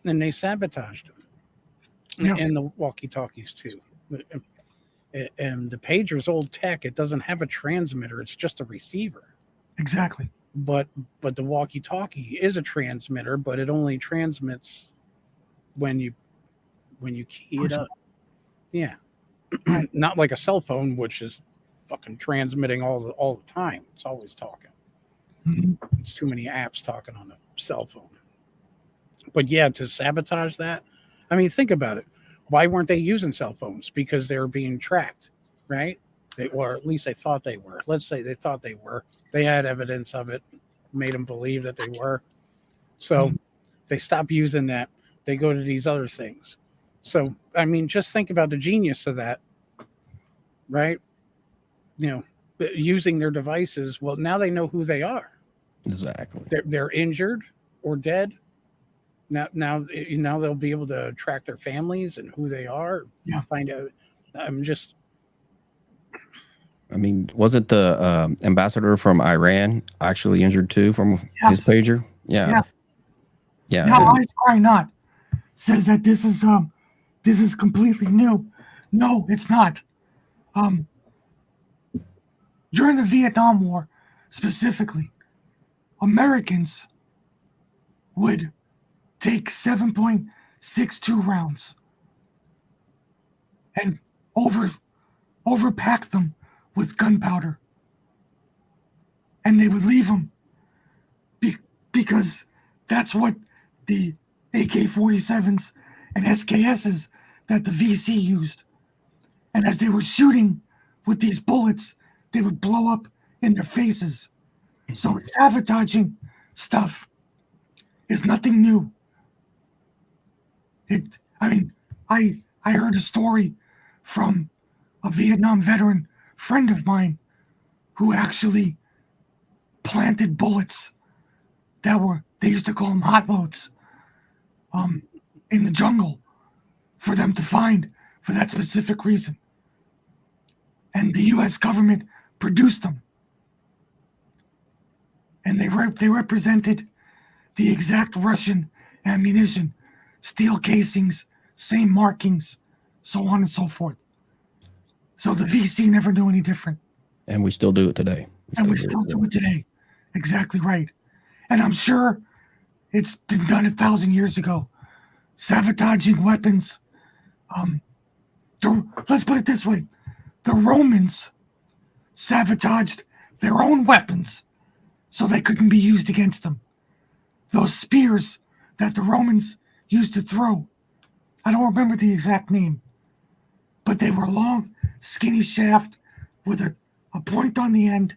and they sabotaged them. Yeah. And the walkie-talkies too. And the pager's old tech. It doesn't have a transmitter. It's just a receiver. Exactly. But the walkie-talkie is a transmitter, but it only transmits when you key it up. Yeah. Not like a cell phone, which is fucking transmitting all the time. It's always talking. Mhm. It's too many apps talking on a cell phone. But yeah, to sabotage that, I mean, think about it. Why weren't they using cell phones? Because they were being tracked, right? Or at least they thought they were. Let's say they thought they were. They had evidence of it, made them believe that they were. So they stop using that. They go to these other things. So, I mean, just think about the genius of that, right? Using their devices. Well, now they know who they are. Exactly. They're injured or dead. Now they'll be able to track their families and who they are. Yeah. Find out. I mean, wasn't the ambassador from Iran actually injured too from his Yes. pager? Yeah. Yeah. Yeah. Now, Ice Cry Not says that this is completely new. No, it's not. During the Vietnam War, specifically, Americans would take 7.62 rounds and overpack them with gunpowder, and they would leave them because that's what the AK-47s and SKSs that the VC used. And as they were shooting with these bullets, they would blow up in their faces. So sabotaging stuff is nothing new. I heard a story from a Vietnam veteran friend of mine who actually planted bullets they used to call them hot loads, in the jungle for them to find for that specific reason. And the U.S. government produced them. And they represented the exact Russian ammunition, steel casings, same markings, so on and so forth. So the VC never knew any different. And we still do it today. We still do it today. Exactly right. And I'm sure it's been done 1,000 years ago. Sabotaging weapons. Let's put it this way. The Romans sabotaged their own weapons so they couldn't be used against them. Those spears that the Romans used to throw, I don't remember the exact name, but they were long, skinny shaft with a point on the end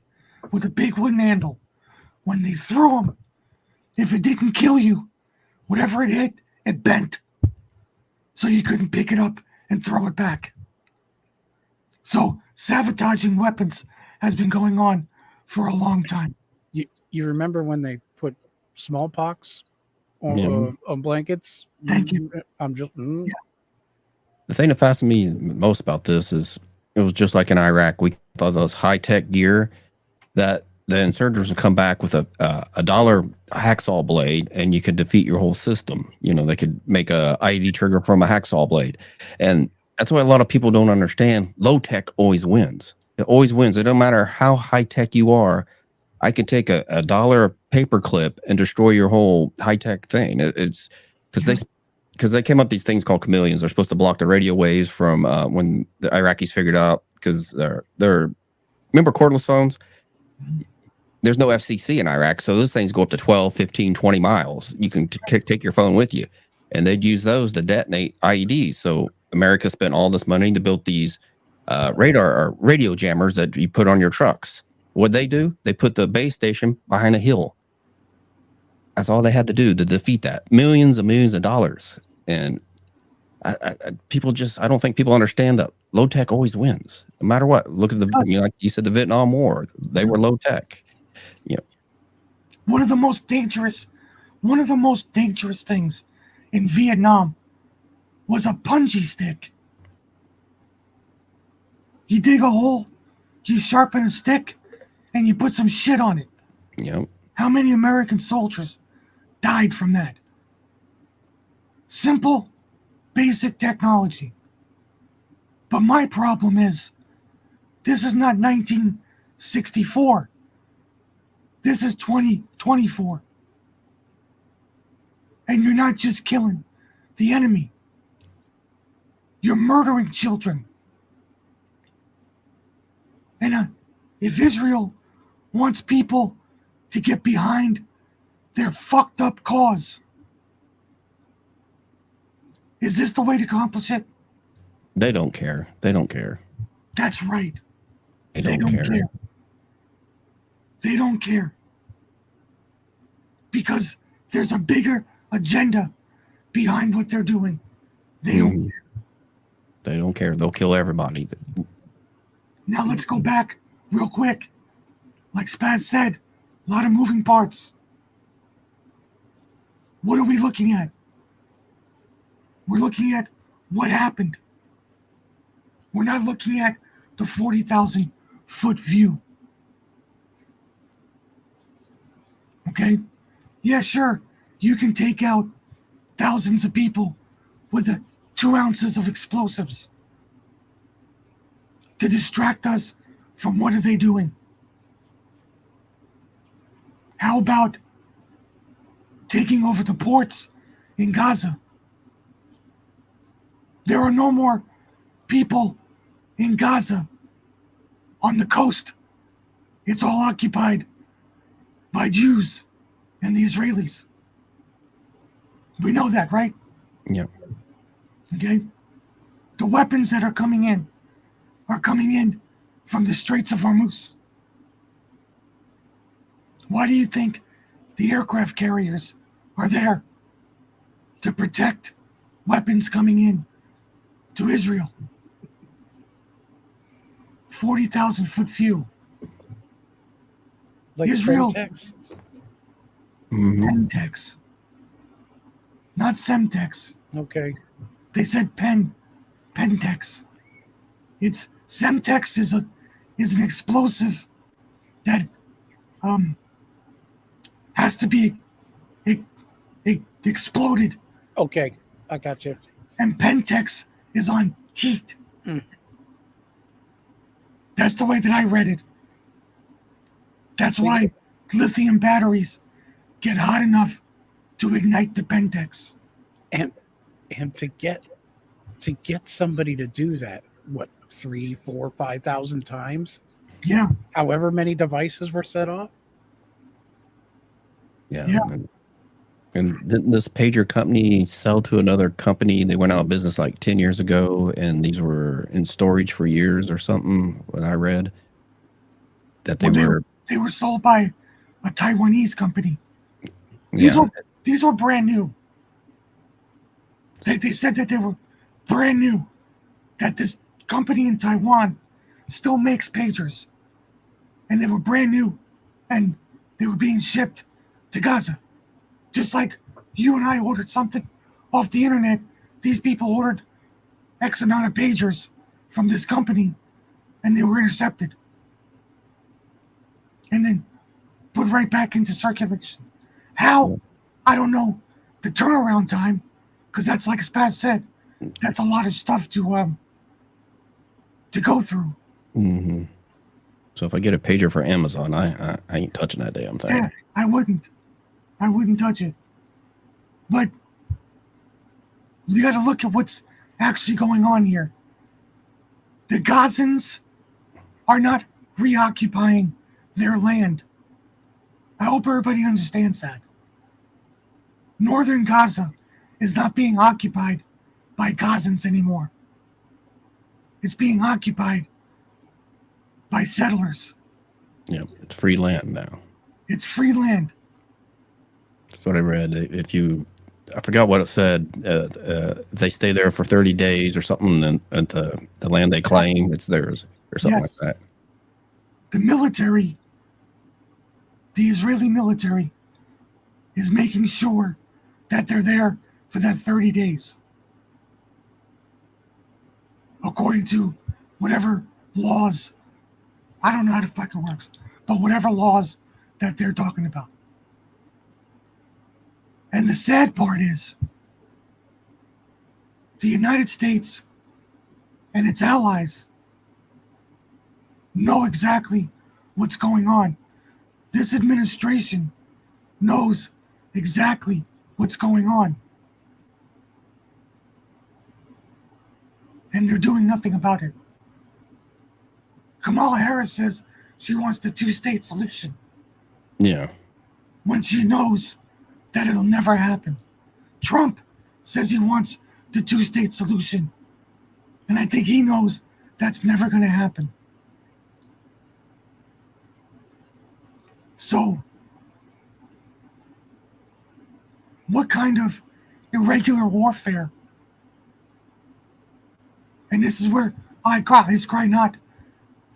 with a big wooden handle. When they threw them, if it didn't kill you, whatever it hit, it bent. So you couldn't pick it up and throw it back. So sabotaging weapons has been going on for a long time. You remember when they put smallpox on blankets? Thank you. I'm just. Yeah. The thing that fascinates me most about this is it was just like in Iraq. We thought those high-tech gear that the insurgents would come back with a dollar hacksaw blade, and you could defeat your whole system. They could make a IED trigger from a hacksaw blade, and that's why a lot of people don't understand. Low tech always wins. It always wins. It don't matter how high tech you are. I could take a dollar paper clip and destroy your whole high tech thing. It's because they came up with these things called chameleons. They're supposed to block the radio waves from when the Iraqis figured out, because they're remember cordless phones. There's no FCC in Iraq, so those things go up to 12, 15, 20 miles. You can take your phone with you, and they'd use those to detonate IEDs. So America spent all this money to build these radar or radio jammers that you put on your trucks. What'd they do? They put the base station behind a hill. That's all they had to do to defeat that. Millions and millions of dollars. And people I don't think people understand that low tech always wins, no matter what. Look at like you said, the Vietnam War. They were low tech. One of the most dangerous things in Vietnam was a punji stick. You dig a hole, you sharpen a stick, and you put some shit on it. Yep. How many American soldiers died from that? Simple, basic technology. But my problem is, this is not 1964. This is 2024. And you're not just killing the enemy. You're murdering children. And if Israel wants people to get behind their fucked up cause, is this the way to accomplish it? They don't care. They don't care. That's right. They don't care. They don't care. Because there's a bigger agenda behind what they're doing. They don't care. They don't care. They'll kill everybody. Now let's go back real quick. Like Spaz said, a lot of moving parts. What are we looking at? We're looking at what happened. We're not looking at the 40,000 foot view. Okay? Yeah, sure. You can take out thousands of people with 2 ounces of explosives to distract us from what are they doing. How about taking over the ports in Gaza? There are no more people in Gaza on the coast. It's all occupied by Jews and the Israelis. We know that, right? Yeah. Okay? The weapons that are coming in from the Straits of Hormuz. Why do you think the aircraft carriers are there? To protect weapons coming in to Israel. 40,000 foot view. Like Israel. Semtex? Pentex. Not Semtex. Okay. They said Pentex. It's Semtex is an explosive that has to be exploded. Okay, I got you. And Pentex is on heat. That's the way that I read it. That's why lithium batteries get hot enough to ignite the Pentex. And to get somebody to do that, what, 3, 4, 5,000 times? Yeah. However many devices were set off? Yeah. And didn't this pager company sell to another company? They went out of business like 10 years ago, and these were in storage for years or something, what I read. That they were sold by a Taiwanese company. These were brand new. They said that they were brand new. That this company in Taiwan still makes pagers. And they were brand new. And they were being shipped to Gaza. Just like you and I ordered something off the internet, these people ordered X amount of pagers from this company, and they were intercepted. And then put right back into circulation. How? I don't know. The turnaround time, because that's like Spaz said, that's a lot of stuff to go through. Mm-hmm. So if I get a pager for Amazon, I ain't touching that damn thing. Yeah, I wouldn't touch it. But you got to look at what's actually going on here. The Gazans are not reoccupying their land. I hope everybody understands that. Northern Gaza is not being occupied by Gazans anymore. It's being occupied by settlers. Yeah, it's free land now. It's free land. That's what I read. I forgot what it said. If they stay there for 30 days or something, and the land they claim, it's theirs or something Yes. like that. The military, the Israeli military, is making sure that they're there for that 30 days. According to whatever laws, I don't know how the fucking works, but whatever laws that they're talking about. And the sad part is, the United States and its allies know exactly what's going on. This administration knows exactly what's going on. And they're doing nothing about it. Kamala Harris says she wants the two-state solution Yeah. when she knows that it'll never happen. Trump says he wants the two-state solution, and I think he knows that's never going to happen. So, what kind of irregular warfare? And this is where I cry not.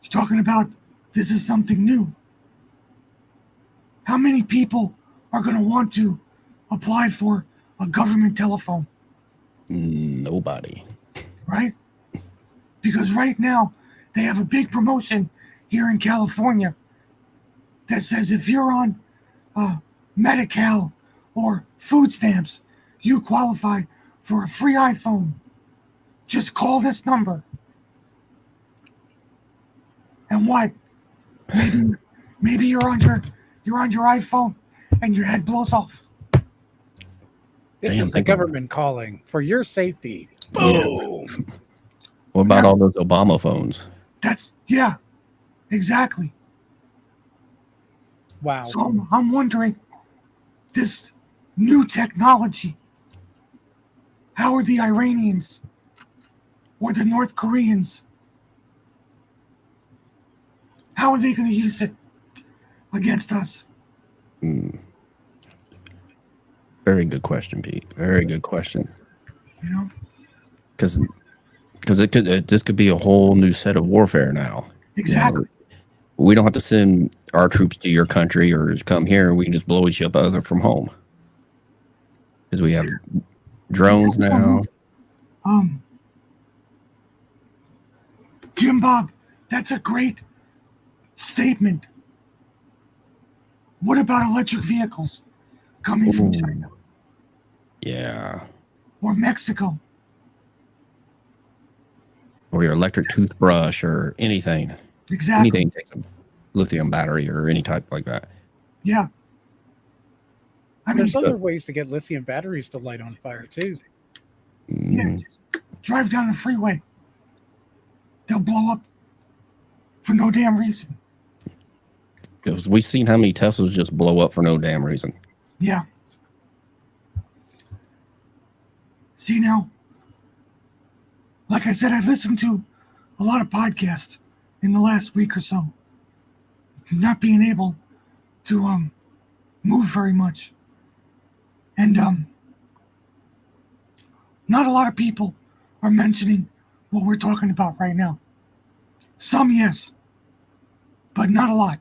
You're talking about this is something new. How many people are going to want to apply for a government telephone? Nobody. Right? Because right now, they have a big promotion here in California that says if you're on Medi-Cal or food stamps, you qualify for a free iPhone. Just call this number. And what? Maybe you're on your iPhone and your head blows off. This Damn, is the think about government calling for your safety. Yeah. Boom. What about Yeah. all those Obama phones? Yeah, exactly. Wow. So I'm wondering, this new technology, how are the Iranians or the North Koreans, how are they going to use it against us? Very good question, Pete. Very good question. You know, Because this could be a whole new set of warfare now. exactly. We don't have to send our troops to your country or just come here. We can just blow each other from home. Because we have drones now. Jim Bob, that's a great statement. What about electric vehicles coming from Ooh. China Yeah. or Mexico? Or your electric toothbrush or anything. Exactly. Anything takes a lithium battery or any type like that. Yeah. I mean, There's other ways to get lithium batteries to light on fire too. Mm, drive down the freeway. They'll blow up for no damn reason. Because we've seen how many Teslas just blow up for no damn reason. Yeah. See now, like I said, I listened to a lot of podcasts in the last week or so. Not being able to move very much. And not a lot of people are mentioning what we're talking about right now. Some, yes, but not a lot.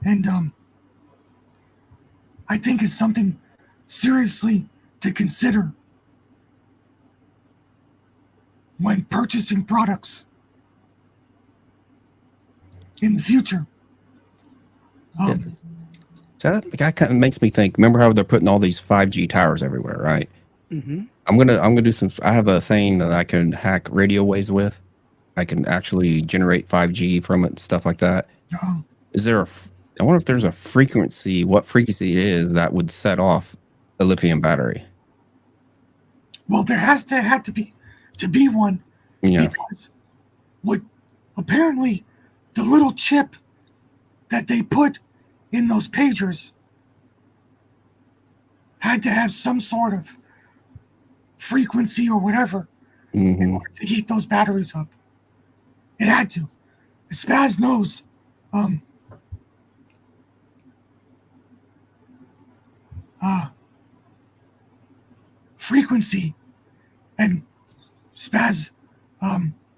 And I think it's something seriously to consider when purchasing products in the future. So that kind of makes me think. Remember how they're putting all these 5G towers everywhere, right? Mm-hmm. I'm gonna do some. I have a thing that I can hack radio waves with. I can actually generate 5G from it, and stuff like that. Oh, Is there I wonder if there's a frequency. What frequency it is that would set off a lithium battery? well, there have to be one Yeah. because what apparently the little chip that they put in those pagers had to have some sort of frequency or whatever Hmm. to heat those batteries up. It had to. Spaz knows. Um, Frequency and Spaz,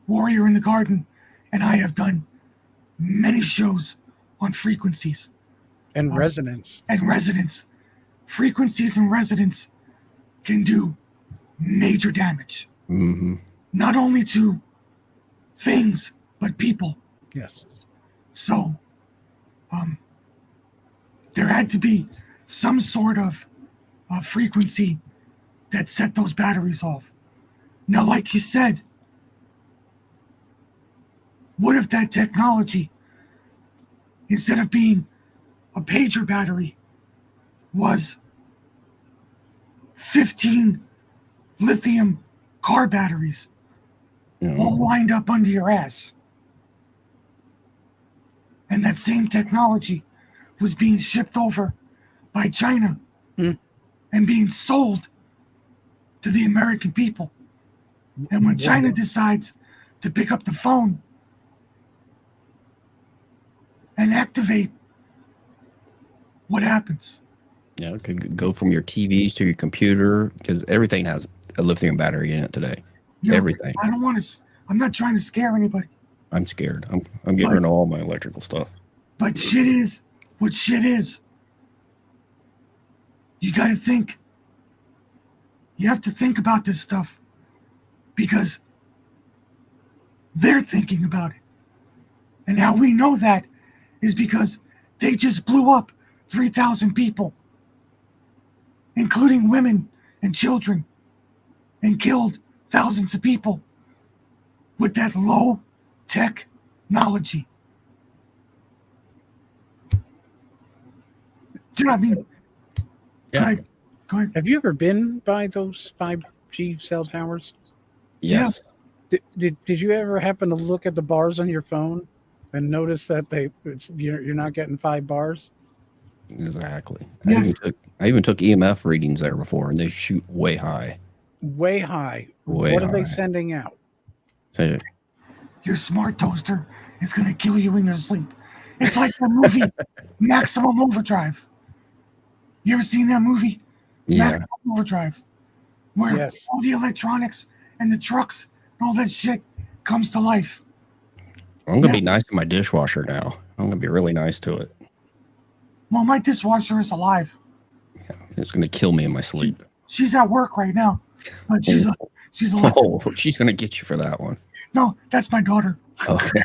Warrior in the Garden, and I have done many shows on frequencies And resonance. and resonance. Frequencies and resonance can do major damage, Hmm. not only to things, but people. Yes. So, there had to be some sort of frequency that set those batteries off. Now, like you said, what if that technology, instead of being a pager battery, was 15 lithium car batteries all lined up under your ass? And that same technology was being shipped over by China and being sold to the American people. And when China decides to pick up the phone and activate, what happens? Yeah, it could go from your TVs to your computer because everything has a lithium battery in it today. You know, Everything. I don't want to. I'm not trying to scare anybody, I'm scared. I'm getting rid of all my electrical stuff. but shit is what shit is. You got to think. You have to think about this stuff because they're thinking about it. And how we know that is because they just blew up 3,000 people, including women and children, and killed thousands of people with that low technology. Do you know what I mean? Yeah. Go ahead. Have you ever been by those 5G cell towers? Yes. Did you ever happen to look at the bars on your phone and notice that you're not getting 5 bars? Exactly. Yes. I even took EMF readings there before, and they shoot way high. Way high. Way What are they high. sending out? So Your smart toaster is going to kill you in your sleep. It's like the movie Maximum Overdrive. You ever seen that movie? yeah, Maximum Overdrive. Where Yes. all the electronics and the trucks and all that shit comes to life. I'm gonna be nice to my dishwasher now. I'm gonna be really nice to it. Well, my dishwasher is alive. It's gonna kill me in my sleep. She's at work right now. But she's alive. Oh, she's gonna get you for that one. No, that's my daughter. Okay.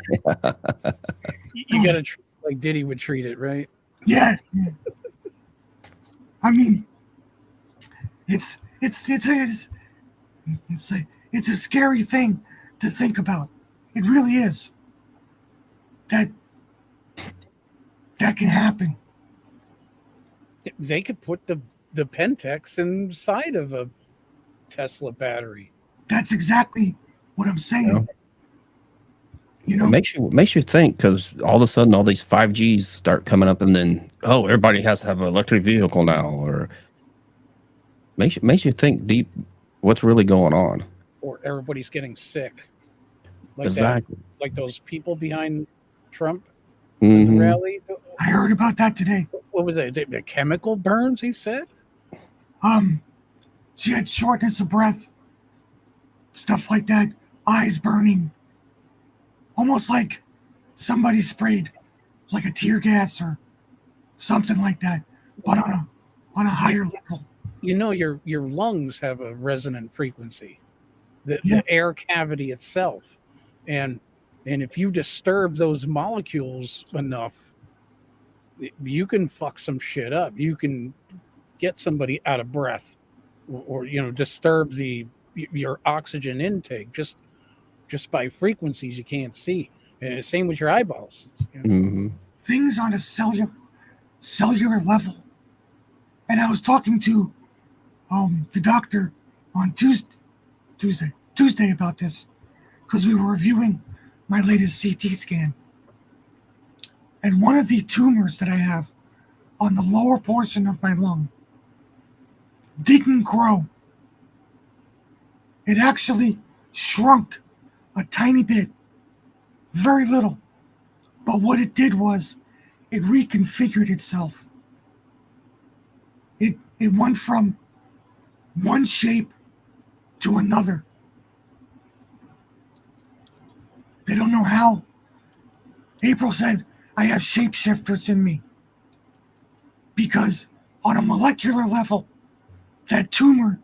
You got to treat it like Diddy would treat it, right? Yeah. I mean, it's a scary thing to think about. It really is. That can happen. They could put the Pentex inside of a Tesla battery. That's exactly what I'm saying. Yeah. You know, It makes you think because all of a sudden all these 5Gs start coming up, and then everybody has to have an electric vehicle now, or makes you think deep. What's really going on? Or everybody's getting sick. Like Exactly. like those people behind Trump Mhm. rally. I heard about that today. What was it? The chemical burns, he said? She had shortness of breath, stuff like that, eyes burning, almost like somebody sprayed like a tear gas or something like that, but on a higher level. You know, your lungs have a resonant frequency, the Yes. air cavity itself, and if you disturb those molecules enough, you can fuck some shit up. You can get somebody out of breath, or disturb your oxygen intake just by frequencies you can't see. And the same with your eyeballs. Hmm. Things on a cellular level. And I was talking to the doctor on Tuesday about this, because we were reviewing my latest CT scan. And one of the tumors that I have on the lower portion of my lung didn't grow. It actually shrunk a tiny bit, very little. But what it did was it reconfigured itself. It went from one shape to another. They don't know how. April said, I have shapeshifters in me. Because on a molecular level, that tumor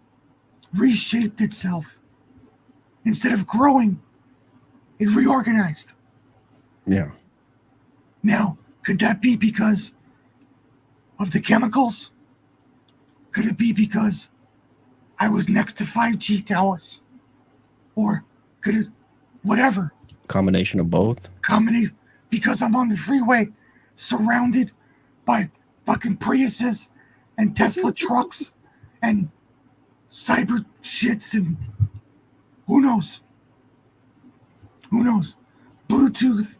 reshaped itself. Instead of growing, it reorganized. Yeah. Now, could that be because of the chemicals? Could it be because I was next to 5G towers? Or could it, whatever, Combination of both. combination, because I'm on the freeway surrounded by fucking Priuses and Tesla trucks and cyber shits and who knows? Who knows? Bluetooth,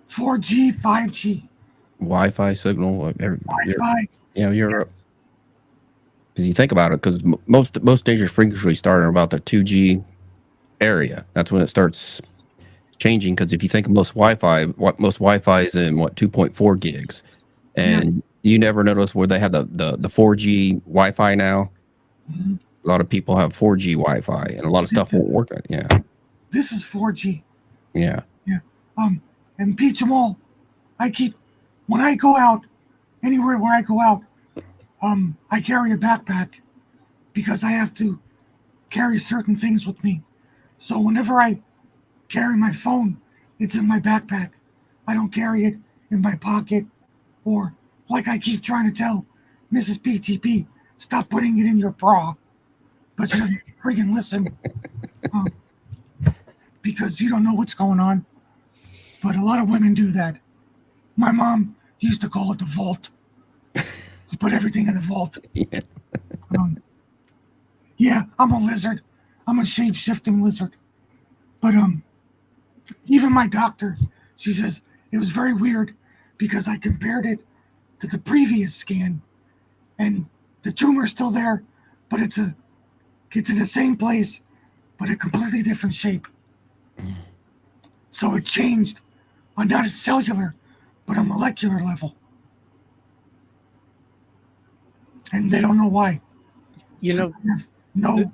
4G, 5G, Wi-Fi signal. Wi-Fi. You're because you think about it, because most dangerous frequencies start in about the 2G area. That's when it starts changing. Because if you think of most Wi-Fi is in 2.4 gigs, and you never notice where they have the 4G Wi-Fi now. Mhm. A lot of people have 4G Wi-Fi, and a lot of stuff won't work. Yeah, This is 4G. yeah. And Pete Jamal, when I go out, anywhere where I go out, I carry a backpack because I have to carry certain things with me. So whenever I carry my phone, it's in my backpack. I don't carry it in my pocket, or like I keep trying to tell Mrs. PTP, stop putting it in your bra, but she doesn't freaking listen because you don't know what's going on. But a lot of women do that. My mom used to call it the vault. Put everything in the vault. Yeah. Yeah, I'm a lizard. I'm a shape-shifting lizard. But even my doctor, she says it was very weird because I compared it to the previous scan, and the tumor's still there, but it's in the same place, but a completely different shape. So it changed on not a cellular, but a molecular level. And they don't know why. No.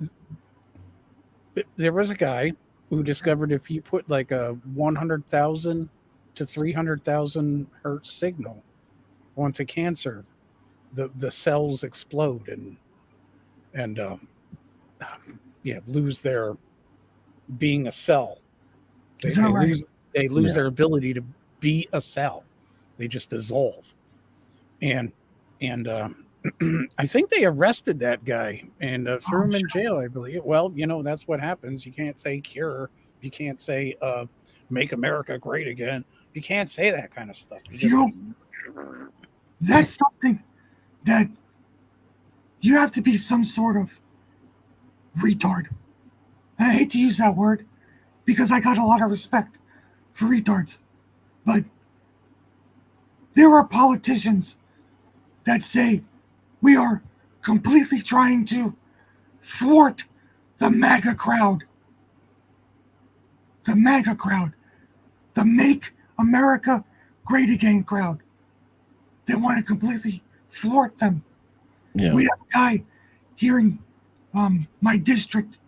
There was a guy who discovered if you put like a 100,000 to 300,000 hertz signal onto cancer, the cells explode and lose their being a cell. They lose their ability to be a cell. They just dissolve. And I think they arrested that guy and threw him in jail, I believe. Well, that's what happens. You can't say cure. You can't say make America great again. You can't say that kind of stuff. That's something that you have to be some sort of retard. And I hate to use that word because I got a lot of respect for retards. But there are politicians that say we are completely trying to thwart the MAGA crowd. The MAGA crowd. The Make America Great Again crowd. They want to completely thwart them. Yeah. We have a guy here in my district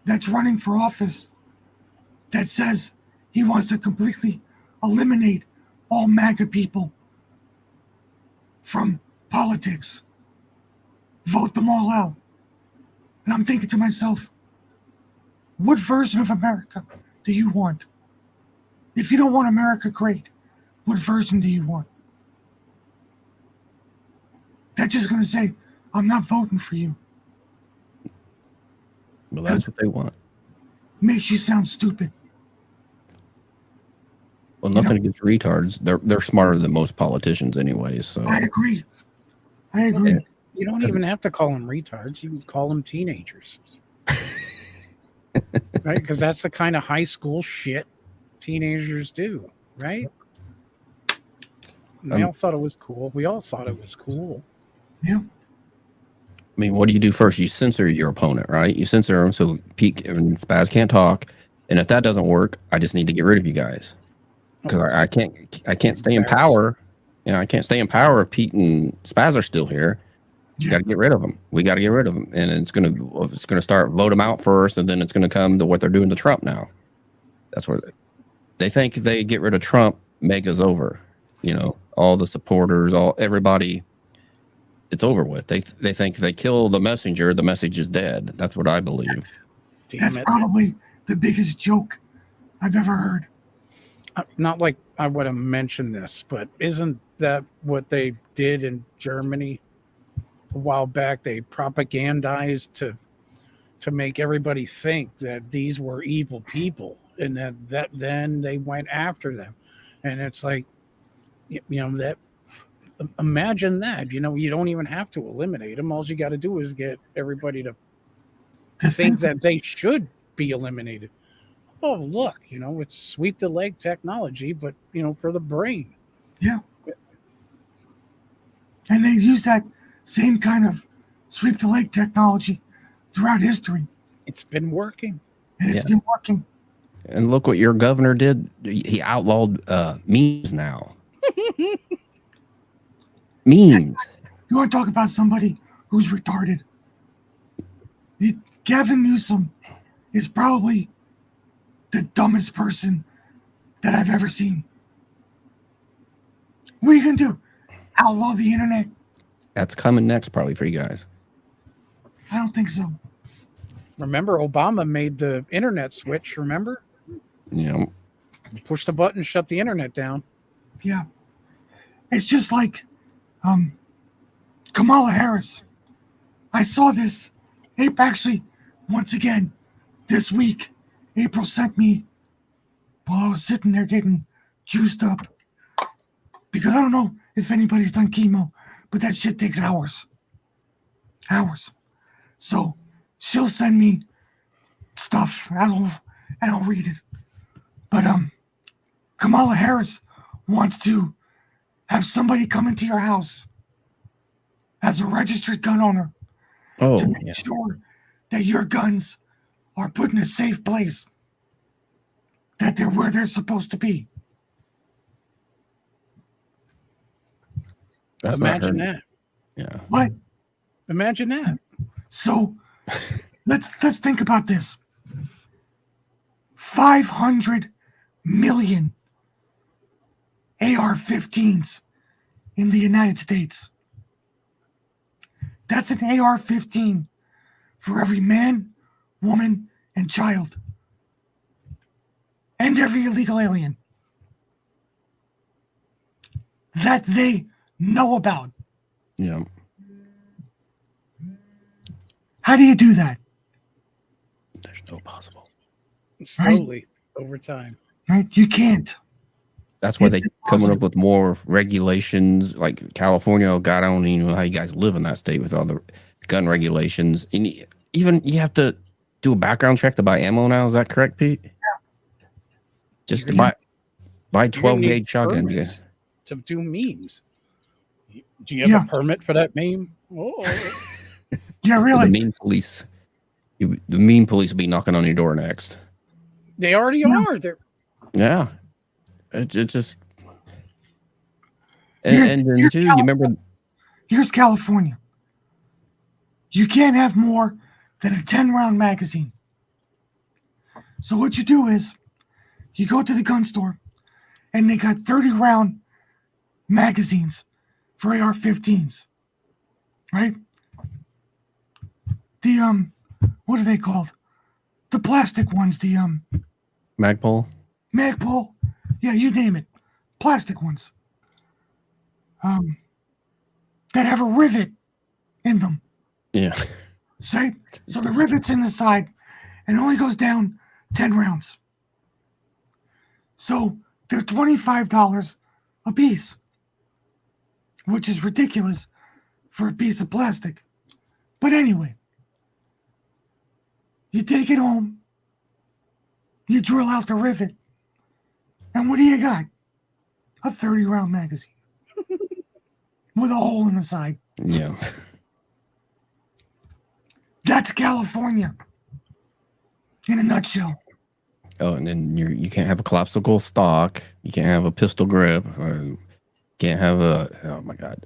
that's running for office that says he wants to completely eliminate all MAGA people from politics. Vote them all out. And I'm thinking to myself, what version of America do you want? If you don't want America great, what version do you want? they're just going to say, I'm not voting for you. Well, that's what they want. Makes you sound stupid. Well, You know- nothing against retards. They're smarter than most politicians, anyways. So I agree. I agree. Yeah. You don't even have to call them retards. You can call them teenagers. Right? Because that's the kind of high school shit teenagers do, right? And they all thought it was cool. We all thought it was cool. Yeah. I mean, what do you do first? You censor your opponent, right? You censor them so Pete and Spaz can't talk. And if that doesn't work, I just need to get rid of you guys because I can't stay in power. You know, I can't stay in power if Pete and Spaz are still here. You Yeah. got to get rid of them. We got to get rid of them, and it's gonna start vote them out first, and then it's gonna come to what they're doing to Trump now. That's where they think if they get rid of Trump, mega's over. You know, all the supporters, everybody. It's over with. They think they kill the messenger, the message is dead. That's what I believe. Damn That's it. probably the biggest joke I've ever heard. Not like I would have mentioned this, but isn't that what they did in Germany a while back? They propagandized to make everybody think that these were evil people, and that then they went after them. And it's like, you know, that imagine that, you know, you don't even have to eliminate them. All you got to do is get everybody to think that they should be eliminated. Oh, look, you know, it's sweep the leg technology, but, you know, for the brain. Yeah. And they use that same kind of sweep the leg technology throughout history. It's been working. And it's been working. And look what your governor did. He outlawed memes now. Memes. You want to talk about somebody who's retarded? Gavin Newsom is probably the dumbest person that I've ever seen. What are you going to do? Outlaw the internet? That's coming next, probably for you guys. I don't think so. Remember, Obama made the internet switch, remember? You know, Push the button, shut the internet down. Yeah. It's just like Kamala Harris. I saw this. Actually, once again, this week, April sent me while I was sitting there getting juiced up. Because I don't know if anybody's done chemo, but that shit takes hours. Hours. So she'll send me stuff. I'll read it. But Kamala Harris wants to have somebody come into your house as a registered gun owner to make sure that your guns are put in a safe place, that they're where they're supposed to be. that's not Imagine her. that. Yeah. What? Imagine that. So let's think about this. 500 million AR-15s in the United States. That's an AR-15 for every man, woman, and child. And every illegal alien that they know about. Yeah. How do you do that? There's no possible. Slowly, over time. Right? You can't. That's why they It's coming up impossible. with more regulations like California. Oh God, I don't even know how you guys live in that state with all the gun regulations. And even you have to do a background check to buy ammo now. Is that correct, Pete? Yeah. Just to buy You're gonna 12 need gauge shotgun. Yeah. permits to do memes. Do you have a permit for that meme? Oh, Yeah, The really. mean police. The mean police will be knocking on your door next. they already are. They're Yeah. It's just. Here- And then here's too, you remember? Here's California. You can't have more than a 10-round magazine. So what you do is you go to the gun store and they got 30-round magazines for AR-15s. Right? The what are they called? The plastic ones, the Magpul. that have a rivet in them. Yeah. So the rivet's in the side and it only goes down 10 rounds. So they're $25 a piece, which is ridiculous for a piece of plastic. But anyway, you take it home, you drill out the rivet, and what do you got? A 30-round magazine with a hole in the side. Yeah. That's California in a nutshell. Oh, and then you can't have a collapsible stock. You can't have a pistol grip. Or can't have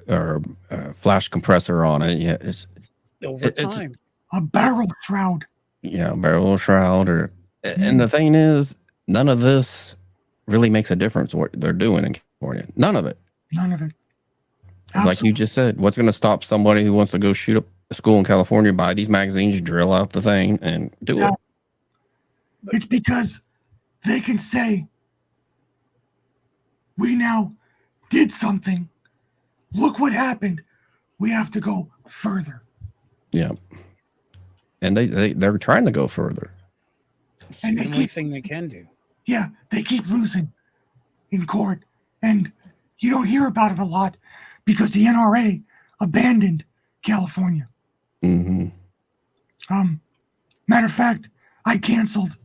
or a flash compressor on it. Yeah, Over it's time. A barrel shroud. barrel shroud. And the thing is, none of this really makes a difference what they're doing in California. None of it. None of it. Like you just said, what's going to stop somebody who wants to go shoot up a school in California, buy these magazines, drill out the thing, and do it? It's because they can say, we now did something. Look what happened. We have to go further. Yeah. And they're trying to go further. And It's the only thing they can do. Yeah, they keep losing in court. And you don't hear about it a lot because the NRA abandoned California. Mm-hmm. Matter of fact, I canceled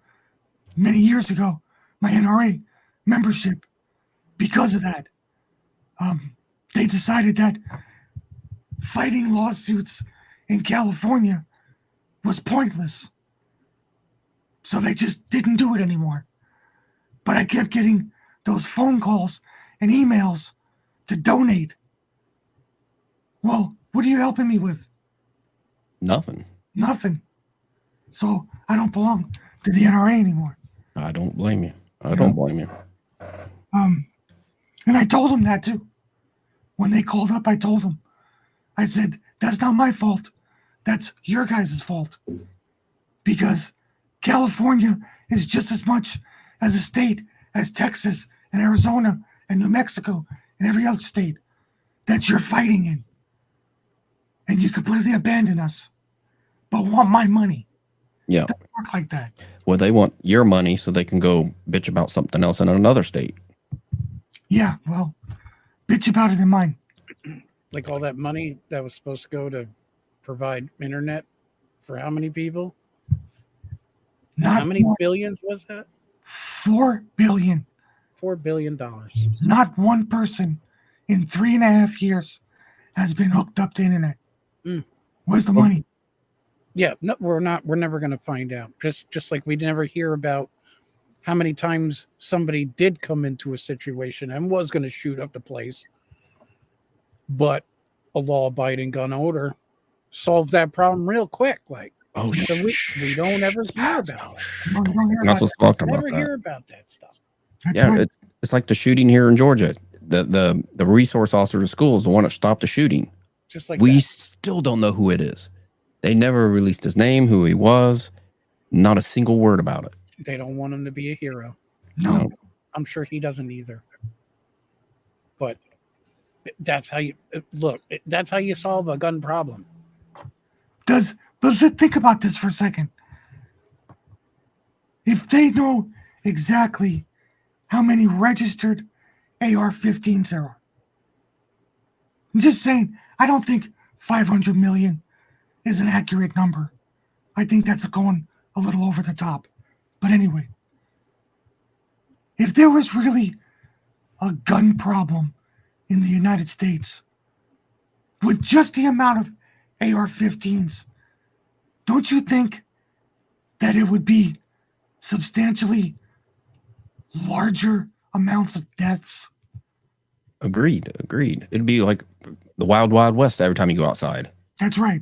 many years ago my NRA membership because of that. They decided that fighting lawsuits in California was pointless. So they just didn't do it anymore. But I kept getting those phone calls and emails to donate. Well, what are you helping me with? Nothing. Nothing. So I don't belong to the NRA anymore. I don't blame you. I don't blame you. And I told them that too. When they called up, I told them. I said, that's not my fault. That's your guys' fault. Because California is just as much as a state as Texas and Arizona and New Mexico and every other state that you're fighting in. And you completely abandon us, but want my money. Yeah. It doesn't work like that. Well, they want your money so they can go bitch about something else in another state. Yeah, well, bitch about it in mine. Like all that money that was supposed to go to provide internet for how many people? Not How many one- billions was that? 4 billion. $4 billion. Not one person in 3.5 years has been hooked up to internet. Mm. Where's the money? Yeah, no, we're never going to find out. Just like we never hear about how many times somebody did come into a situation and was going to shoot up the place, but a law-abiding gun owner solved that problem real quick. Like, Oh, so we don't ever hear about it. No, you don't hear You're not about supposed to talk about Never that. hear about that stuff. That's Yeah, right. it's like the shooting here in Georgia. The resource officer of the school is the one that stopped the shooting. Just like We that. still don't know who it is. They never released his name, who he was. Not a single word about it. They don't want him to be a hero. No. I'm sure he doesn't either. But that's how you look. That's how you solve a gun problem. But think about this for a second. If they know exactly how many registered AR-15s there are, I'm just saying, I don't think 500 million is an accurate number. I think that's going a little over the top. But anyway, if there was really a gun problem in the United States with just the amount of AR-15s, don't you think that it would be substantially larger amounts of deaths? Agreed. It'd be like the wild, wild west every time you go outside. That's right.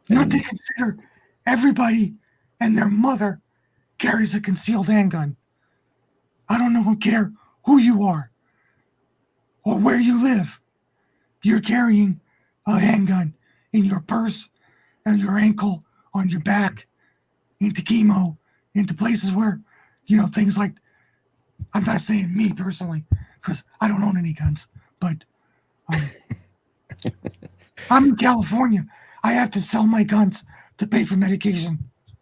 Not to consider everybody and their mother carries a concealed handgun. I don't care who you are or where you live. You're carrying a handgun in your purse and your ankle, on your back, into chemo, into places where, things like, I'm not saying me personally, because I don't own any guns, but I'm in California. I have to sell my guns to pay for medication.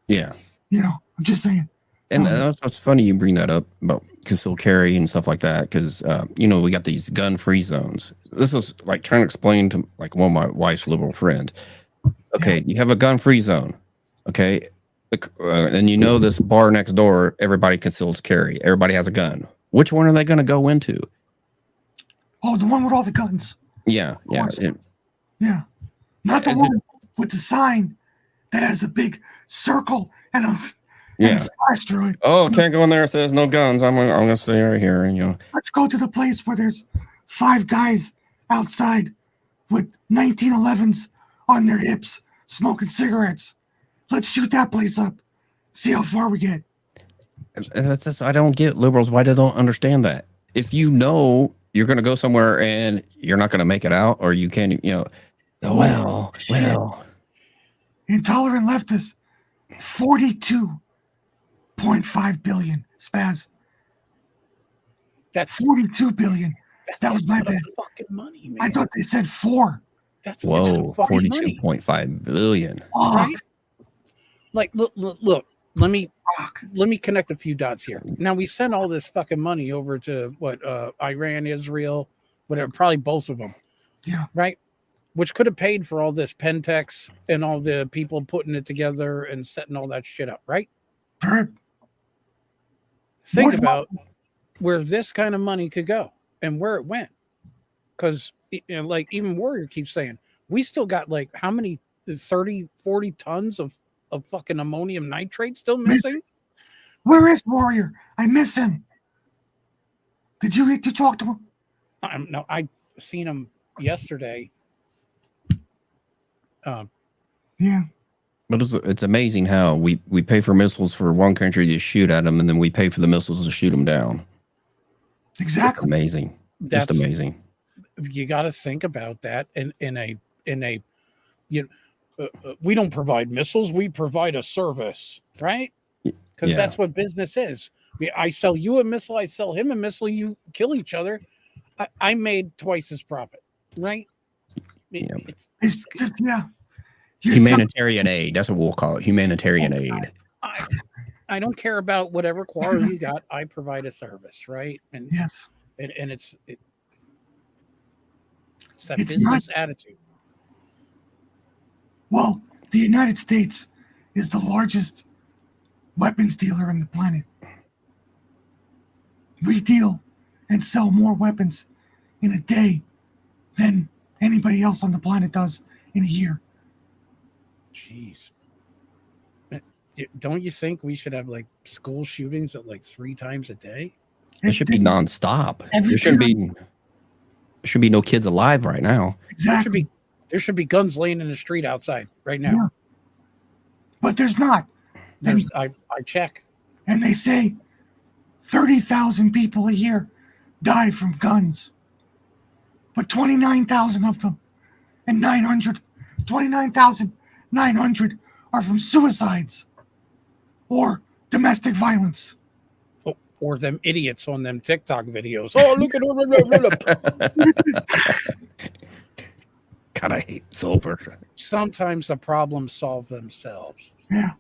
Yeah. You know, I'm just saying. And that's what's funny you bring that up about concealed carry and stuff like that, because we got these gun-free zones. This was like trying to explain to like one of my wife's liberal friends. Okay, you have a gun-free zone. Okay, and this bar next door, everybody conceals carry. Everybody has a gun. Which one are they going to go into? Oh, the one with all the guns. Yeah. Yeah. Not the one with the sign that has a big circle and a slash through it. Oh, can't go in there. It says no guns. I'm gonna stay right here. Let's go to the place where there's 5 guys outside with 1911s on their hips, smoking cigarettes. Let's shoot that place up. See how far we get. That's just, I don't get liberals why they don't understand that. If you know you're gonna go somewhere and you're not gonna make it out, or you can't, well. Intolerant leftists, 42.5 billion, Spaz. That's 42 billion. That was my bad. Fucking money, man. I thought they said 4. That's 42.5 billion. Oh, right? Like, look. Let me connect a few dots here. Now, we sent all this fucking money over to Iran, Israel, whatever, probably both of them. Yeah. Right? Which could have paid for all this Pentex and all the people putting it together and setting all that shit up, right? Think about where this kind of money could go and where it went. Because, like, even Warrior keeps saying, we still got, like, how many, 30, 40 tons of fucking ammonium nitrate still missing? Where is Warrior? I miss him. Did you talk to him? No, I seen him yesterday. Yeah. But it's amazing how we pay for missiles for one country to shoot at them, and then we pay for the missiles to shoot them down. Exactly. It's amazing. Just amazing. You got to think about that in a we don't provide missiles, we provide a service, right? Because that's what business is. I sell you a missile, I sell him a missile, you kill each other. I made twice as profit, right? It's just, humanitarian aid. That's what we'll call it. Humanitarian aid. I don't care about whatever quarrel you got. I provide a service, right? And yes, and it's that business attitude. Well, the United States is the largest weapons dealer on the planet. We deal and sell more weapons in a day than anybody else on the planet does in a year. Jeez. Don't you think we should have like school shootings at like 3 times a day? It should be nonstop. There should be no kids alive right now. Exactly. There should be guns laying in the street outside right now. Yeah. But there's not. I check. And they say 30,000 people a year die from guns. But 29,000 of them and 29,900 are from suicides or domestic violence. Or them idiots on them TikTok videos. Oh, look at God, I hate Silver. Sometimes the problems solve themselves. Yeah.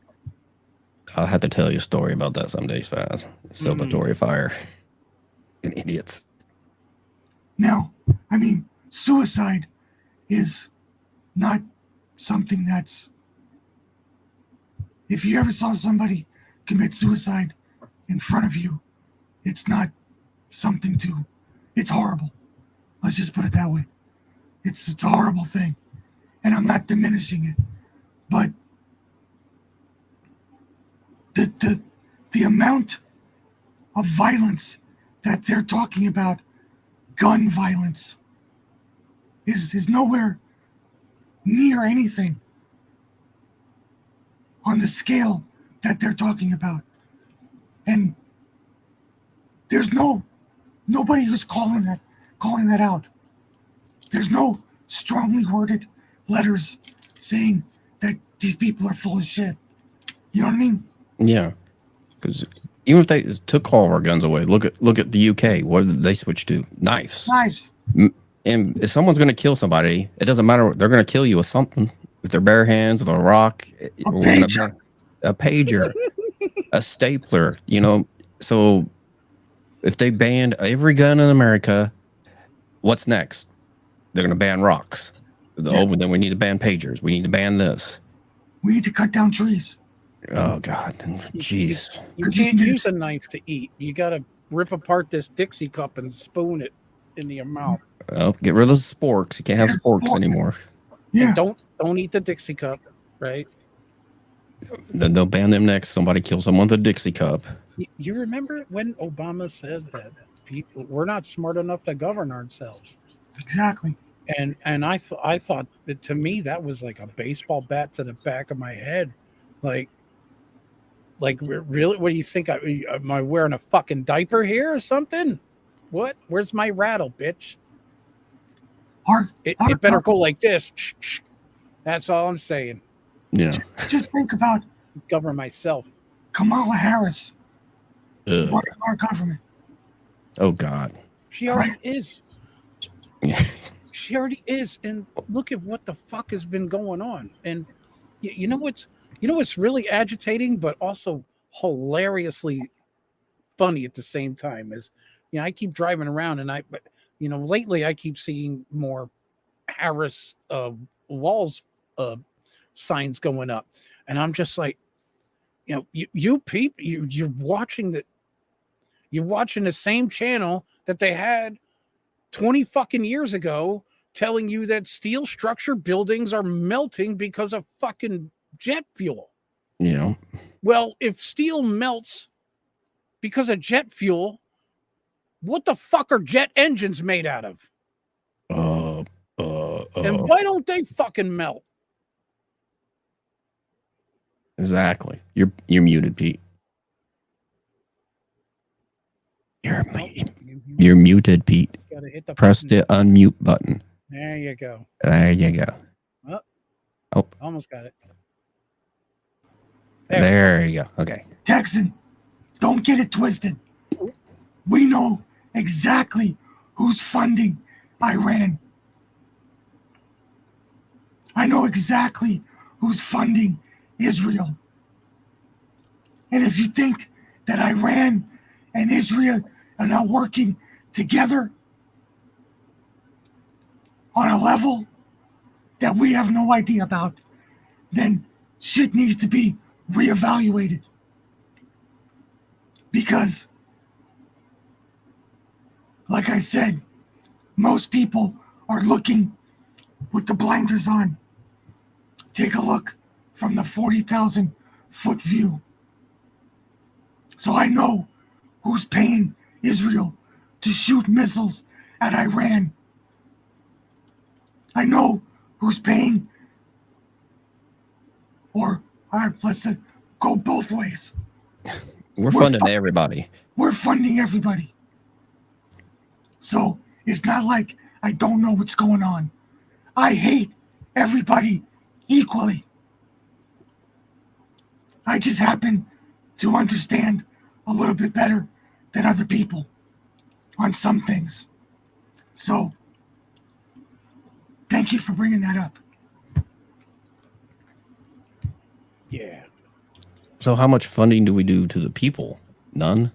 I'll have to tell you a story about that someday, Spaz. Celebratory fire. And idiots. Now, I mean, suicide is not something that's... If you ever saw somebody commit suicide in front of you, it's not something to... It's horrible. Let's just put it that way. It's a horrible thing. And I'm not diminishing it. But the amount of violence that they're talking about, gun violence, is nowhere near anything on the scale that they're talking about. And there's nobody who's calling that out. There's no strongly worded letters saying that these people are full of shit. You know what I mean? Yeah. Because even if they took all of our guns away, look at the UK. What did they switch to? Knives. Knives. And if someone's going to kill somebody, it doesn't matter. They're going to kill you with something. With their bare hands, with a rock, pager. a pager, a stapler. You know, so if they banned every gun in America, what's next? They're going to ban rocks. Oh, then we need to ban pagers. We need to ban this. We need to cut down trees. Oh God, jeez. You can't use a knife to eat. You got to rip apart this Dixie cup and spoon it into your mouth. Oh, get rid of those sporks. You can't have sporks anymore. Yeah. And don't eat the Dixie cup, right? Then they'll ban them next. Somebody kills someone with a Dixie cup. You remember when Obama said that we're not smart enough to govern ourselves? Exactly. And I thought that, to me, that was like a baseball bat to the back of my head. Like really? What do you think? Am I wearing a fucking diaper here or something? What? Where's my rattle, bitch? It better go like this. That's all I'm saying. Yeah. Just think about Govern myself. Kamala Harris Ugh. running our government. Oh God. She already is. She already is. And look at what the fuck has been going on. And you know what's really agitating, but also hilariously funny at the same time is, I keep driving around and lately I keep seeing more Harris walls signs going up, and I'm just like, you people, you're watching the same channel that they had 20 fucking years ago, telling you that steel structure buildings are melting because of fucking jet fuel. Yeah. Well, if steel melts because of jet fuel, what the fuck are jet engines made out of? And why don't they fucking melt? Exactly. You're muted, Pete. You're muted, Pete. Gotta hit the Press button. the unmute button. There you go. There you go. Almost got it. There you go. Okay. Texan, don't get it twisted. We know exactly who's funding Iran. I know exactly who's funding Israel. And if you think that Iran and Israel are not working together on a level that we have no idea about, then shit needs to be reevaluated. Because, like I said, most people are looking with the blinders on. Take a look from the 40,000 foot view. So I know who's paying Israel to shoot missiles at Iran. I know who's paying, or let's go both ways. We're funding everybody. We're funding everybody. So it's not like I don't know what's going on. I hate everybody equally. I just happen to understand a little bit better than other people on some things. So thank you for bringing that up. Yeah. So how much funding do we do to the people? None.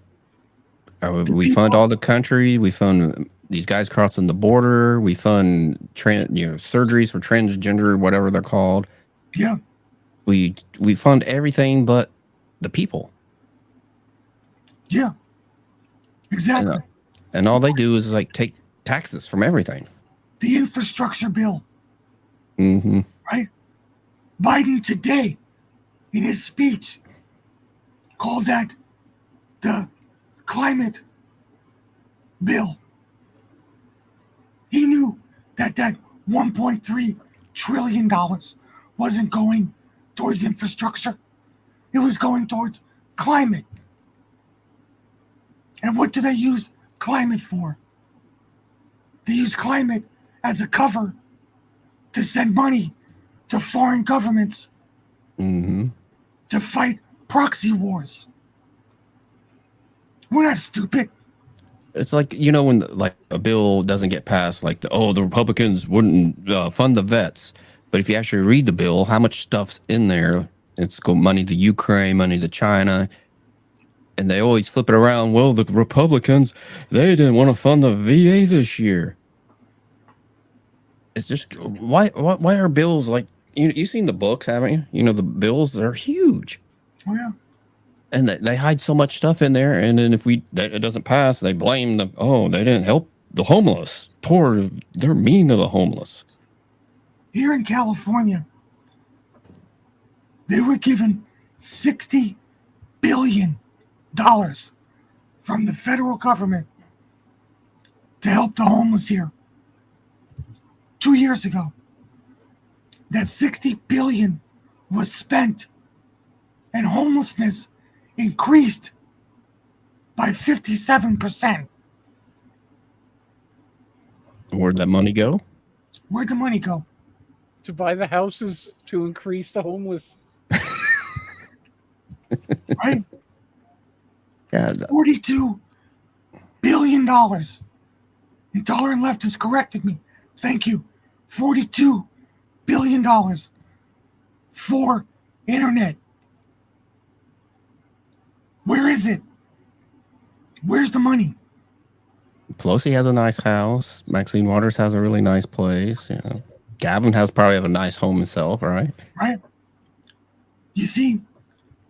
We fund all the country. We fund these guys crossing the border. We fund surgeries for transgender, whatever they're called. Yeah. We fund everything but the people. Yeah. Exactly. And all they do is take taxes from everything. The infrastructure bill. Mm-hmm. Right? Biden today, in his speech, called that the climate bill. He knew that $1.3 trillion wasn't going towards infrastructure. It was going towards climate. And what do they use climate for? They use climate as a cover to send money to foreign governments to fight proxy wars. We're not stupid. It's like, when like a bill doesn't get passed, like the Republicans wouldn't fund the vets. But if you actually read the bill, how much stuff's in there? It's go money to Ukraine, money to China, and they always flip it around. Well, the Republicans, they didn't want to fund the VA this year. It's just why are bills like you've seen the books, haven't you? The bills, they're huge. Oh yeah. And they hide so much stuff in there, and then if it doesn't pass, they blame they didn't help the homeless. They're mean to the homeless. Here in California, they were given $60 billion from the federal government to help the homeless here 2 years ago. That $60 billion was spent, and homelessness increased by 57%. Where'd that money go? Where'd the money go? To buy the houses to increase the homeless. Right? Yeah, $42 billion. And Dollar and Left has corrected me. Thank you. $42 billion for internet. Where is it? Where's the money? Pelosi has a nice house. Maxine Waters has a really nice place. Gavin probably have a nice home himself, right? Right? You see,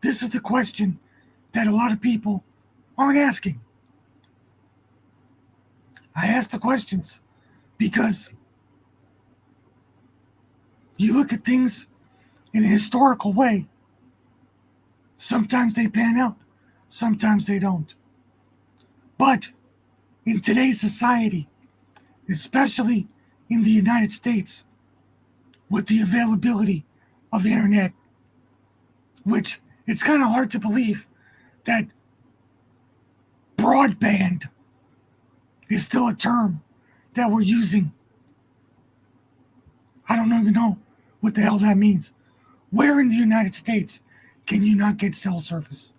this is the question that a lot of people aren't asking. I ask the questions because you look at things in a historical way. Sometimes they pan out, sometimes they don't. But in today's society, especially in the United States, with the availability of internet, which it's kind of hard to believe that broadband is still a term that we're using. I don't even know what the hell that means. Where in the United States can you not get cell service?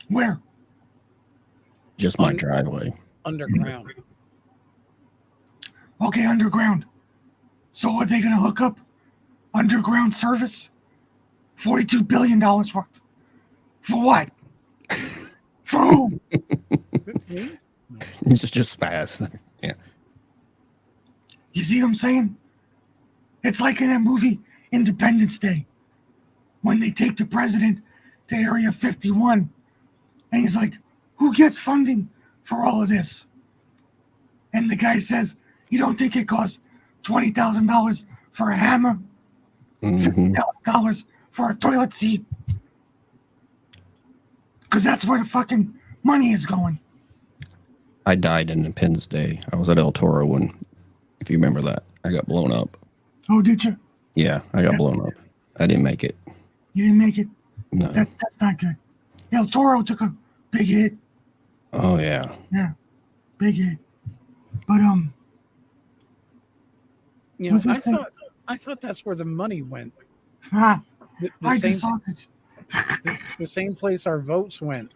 Where? Just my driveway. Underground. Okay, underground. So are they going to hook up underground service? $42 billion worth. For what? For who? It's just fast. Yeah. You see what I'm saying? It's like in that movie Independence Day, when they take the president to Area 51, and he's like, who gets funding for all of this? And the guy says, you don't think it costs $20,000 for a hammer? $50,000 for a toilet seat? Because that's where the fucking money is going. I died in Independence Day. I was at El Toro when, if you remember that, I got blown up. Oh, did you? Yeah, I got blown up. I didn't make it. You didn't make it? No. That's not good. El Toro took a big hit. Oh yeah. Yeah, big hit. But what's that thing? I thought that's where the money went. Ah, The I same, just sausage. the same place our votes went.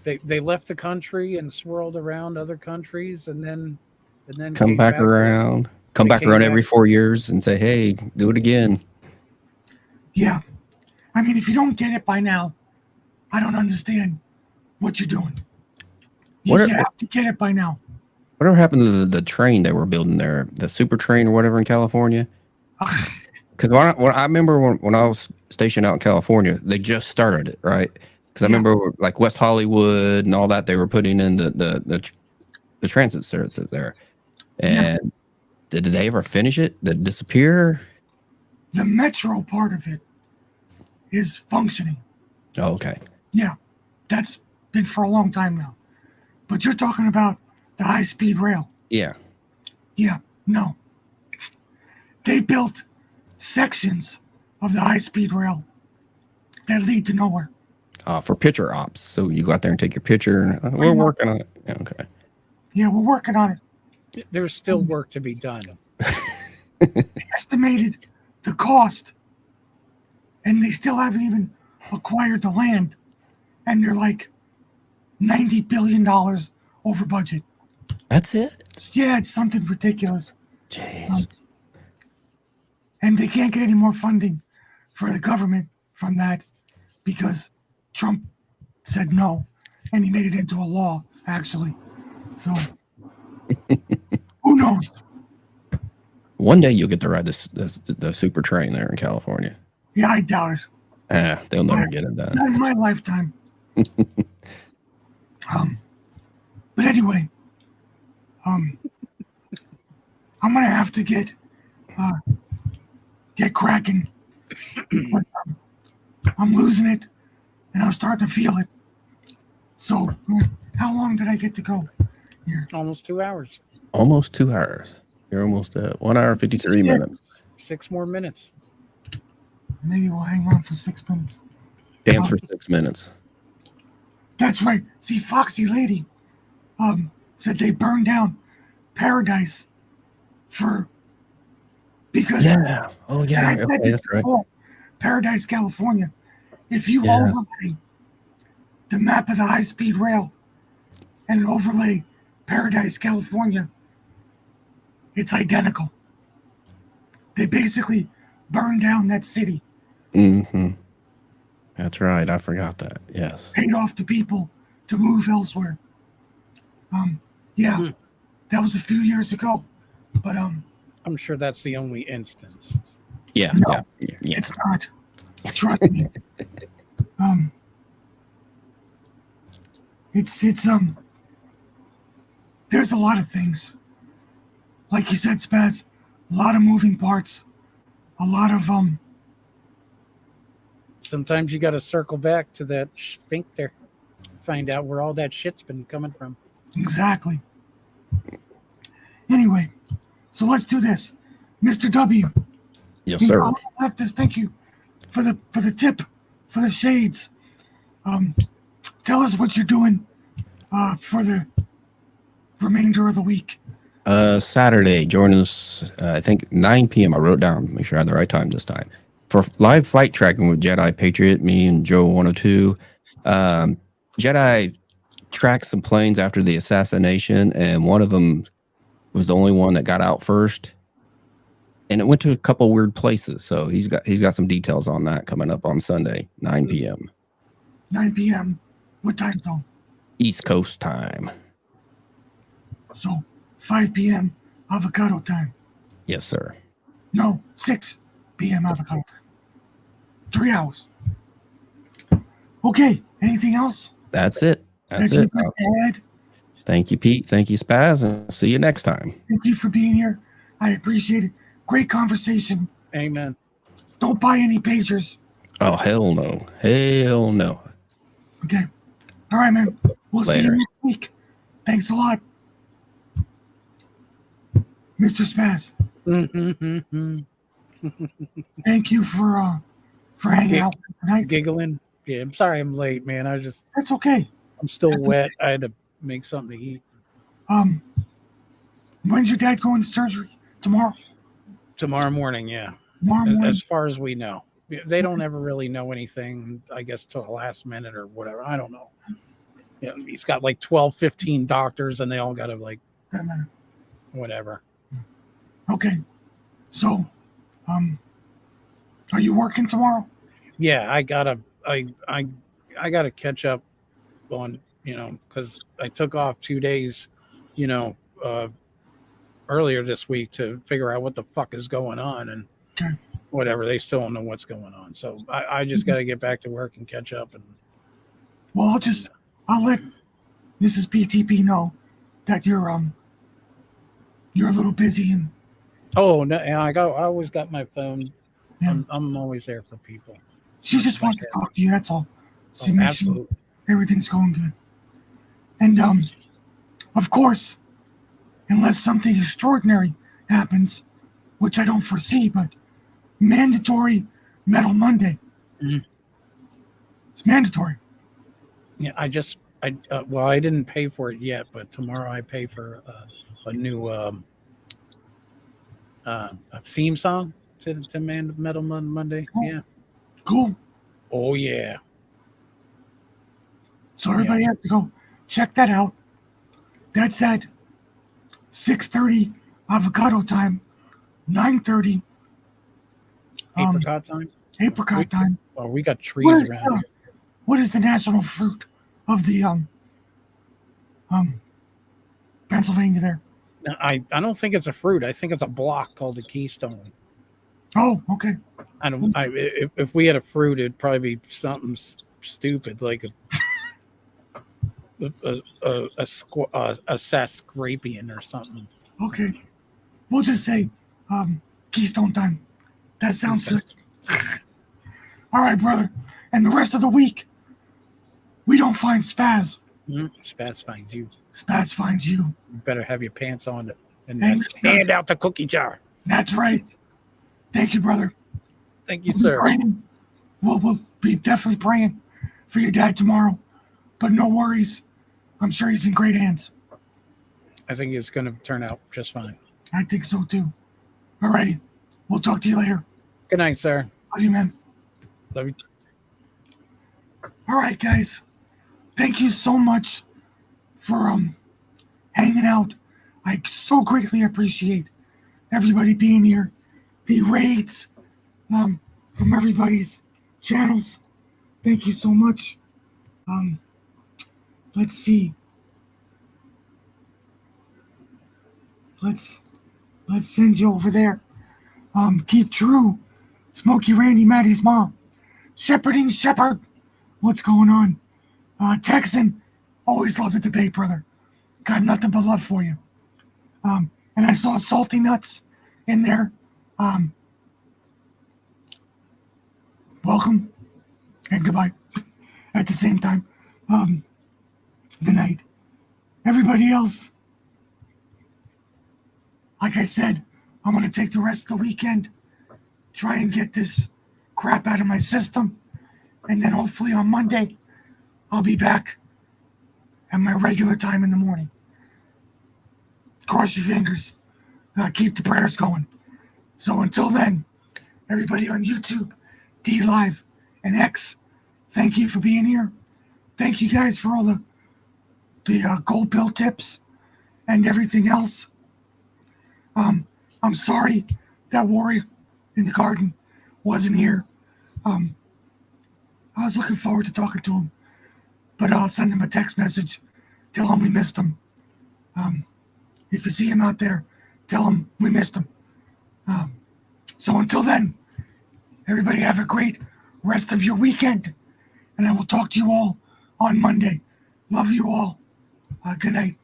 They left the country and swirled around other countries, and then Come came back around. Come They back came around back. every 4 years and say, hey, do it again. Yeah, I mean, if you don't get it by now, I don't understand what you're doing. You What are- have to get it by now. Whatever happened to the train they were building there, the super train or whatever in California? Because when I remember when I was stationed out in California, they just started it, right? Because I Yeah. remember like West Hollywood and all that, they were putting in the transit services there. And did they ever finish it? Did it disappear? The metro part of it is functioning. Oh, okay. Yeah, that's been for a long time now. But you're talking about the high-speed rail. Yeah. Yeah, no. They built sections of the high-speed rail that lead to nowhere. For picture ops. So you go out there and take your picture. And, we're working on it. Yeah, okay. Yeah, we're working on it. There's still work to be done. They estimated the cost, and they still haven't even acquired the land. And they're like $90 billion over budget. That's it. Yeah, it's something ridiculous. Jeez. And they can't get any more funding for the government from that because Trump said no, and he made it into a law, actually. So, who knows? One day you'll get to ride the super train there in California. Yeah, I doubt it. They'll never get it done. Not in my lifetime. But anyway, I'm gonna have to get cracking. I'm losing it, and I'm starting to feel it. So, how long did I get to go here? Almost 2 hours. Almost 2 hours. You're almost at 1 hour 53 minutes. 6 more minutes. Maybe we'll hang on for 6 minutes. Dance for 6 minutes. That's right. See, Foxy Lady said they burned down Paradise because Yeah. Oh, and yeah. I said Okay, this that's right. before, Paradise, California. If you Yeah. overlay the map of the high-speed rail and overlay Paradise, California, it's identical. They basically burned down that city, Mm-hmm. That's right. I forgot that. Yes. paid off the people to move elsewhere. Yeah, that was a few years ago, but I'm sure that's the only instance. Yeah. No. Yeah. it's not. Trust me. It's there's a lot of things. Like you said, Spaz, a lot of moving parts, a lot of Sometimes you got to circle back to that sphincter, find out where all that shit's been coming from. exactly. Anyway, so let's do this. Mr. W, Yes, sir. Leftist, thank you for the tip, for the shades. Tell us what you're doing for the remainder of the week. Saturday, join us, I think 9 p.m. I wrote down, make sure I had the right time this time. For live flight tracking with Jedi Patriot, me and Joe 102. Jedi tracked some planes after the assassination, and one of them was the only one that got out first. And it went to a couple weird places. So he's got some details on that coming up on Sunday, 9 p.m. 9 p.m. What time zone? East Coast time. So 5 p.m. avocado time. Yes, sir. No, 6 p.m. avocado time. 3 hours. Okay. Anything else? That's it. That's That it. you'd like to add? Thank you, Pete. Thank you, Spaz. And see you next time. Thank you for being here. I appreciate it. Great conversation. Amen. Don't buy any pagers. Oh, hell no. Hell no. Okay. All right, man. We'll see you Later. next week. Thanks a lot. Mr. Spaz, thank you for hanging out tonight. Giggling. Yeah, I'm sorry I'm late, man. That's okay. I'm still wet. I had to make something to eat. When's your dad going to surgery? Tomorrow? Tomorrow morning, yeah. Tomorrow morning? As far as we know. They don't ever really know anything, I guess, till the last minute or whatever. I don't know. Yeah, he's got like 12, 15 doctors, and they all got to like Doesn't matter. whatever. Okay. So, are you working tomorrow? Yeah, I gotta catch up on, because I took off 2 days, earlier this week to figure out what the fuck is going on, and Okay. whatever, they still don't know what's going on. So I just got to get back to work and catch up. And Well, I'll let Mrs. PTP know that you're a little busy and oh no, I always got my phone. Yeah. I'm always there for people. she just wants to talk to you. That's all. See, make sure Absolutely. everything's going good. And of course, unless something extraordinary happens, which I don't foresee, but mandatory Metal Monday. Mhm. It's mandatory. Yeah, I didn't pay for it yet, but tomorrow I pay for a new a theme song to Metal Monday. Oh. Yeah. Cool. Oh yeah. So everybody has to go check that out. That's at 6:30 avocado time, 9:30 Apricot time. apricot time. Oh, we got What trees is, around here. what is the national fruit of the Pennsylvania there? No, I don't think it's a fruit. I think it's a block called a keystone. Oh, okay. If we had a fruit, it'd probably be something stupid like a Saskarapian or something. Okay. We'll just say Keystone time. That sounds good. All right, brother. And the rest of the week, we don't find Spaz. Spaz finds you. Spaz finds you. You better have your pants on and And- hand out the cookie jar. That's right. Thank you, brother. Thank you, We'll be sir. praying. We'll be definitely praying for your dad tomorrow. But no worries. I'm sure he's in great hands. I think it's going to turn out just fine. I think so too. All righty. We'll talk to you later. Good night, sir. Love you, man. Love you. All right, guys. Thank you so much for hanging out. I so greatly appreciate everybody being here. The raids from everybody's channels. Thank you so much. Let's see. Let's send you over there. Keep true. Smokey Randy, Maddie's mom. Shepherding Shepherd. What's going on? Texan. Always love the debate, brother. Got nothing but love for you. And I saw Salty Nuts in there. Welcome and goodbye at the same time. Good night. Everybody else, like I said, I'm going to take the rest of the weekend, try and get this crap out of my system, and then hopefully on Monday, I'll be back at my regular time in the morning. Cross your fingers. Keep the prayers going. So until then, everybody on YouTube, D Live, and X, thank you for being here. Thank you guys for all the gold pill tips and everything else. I'm sorry that Warrior in the garden wasn't here. I was looking forward to talking to him, but I'll send him a text message, tell him we missed him. If you see him out there, tell him we missed him. So until then, everybody have a great rest of your weekend, and I will talk to you all on Monday. Love you all. Good night.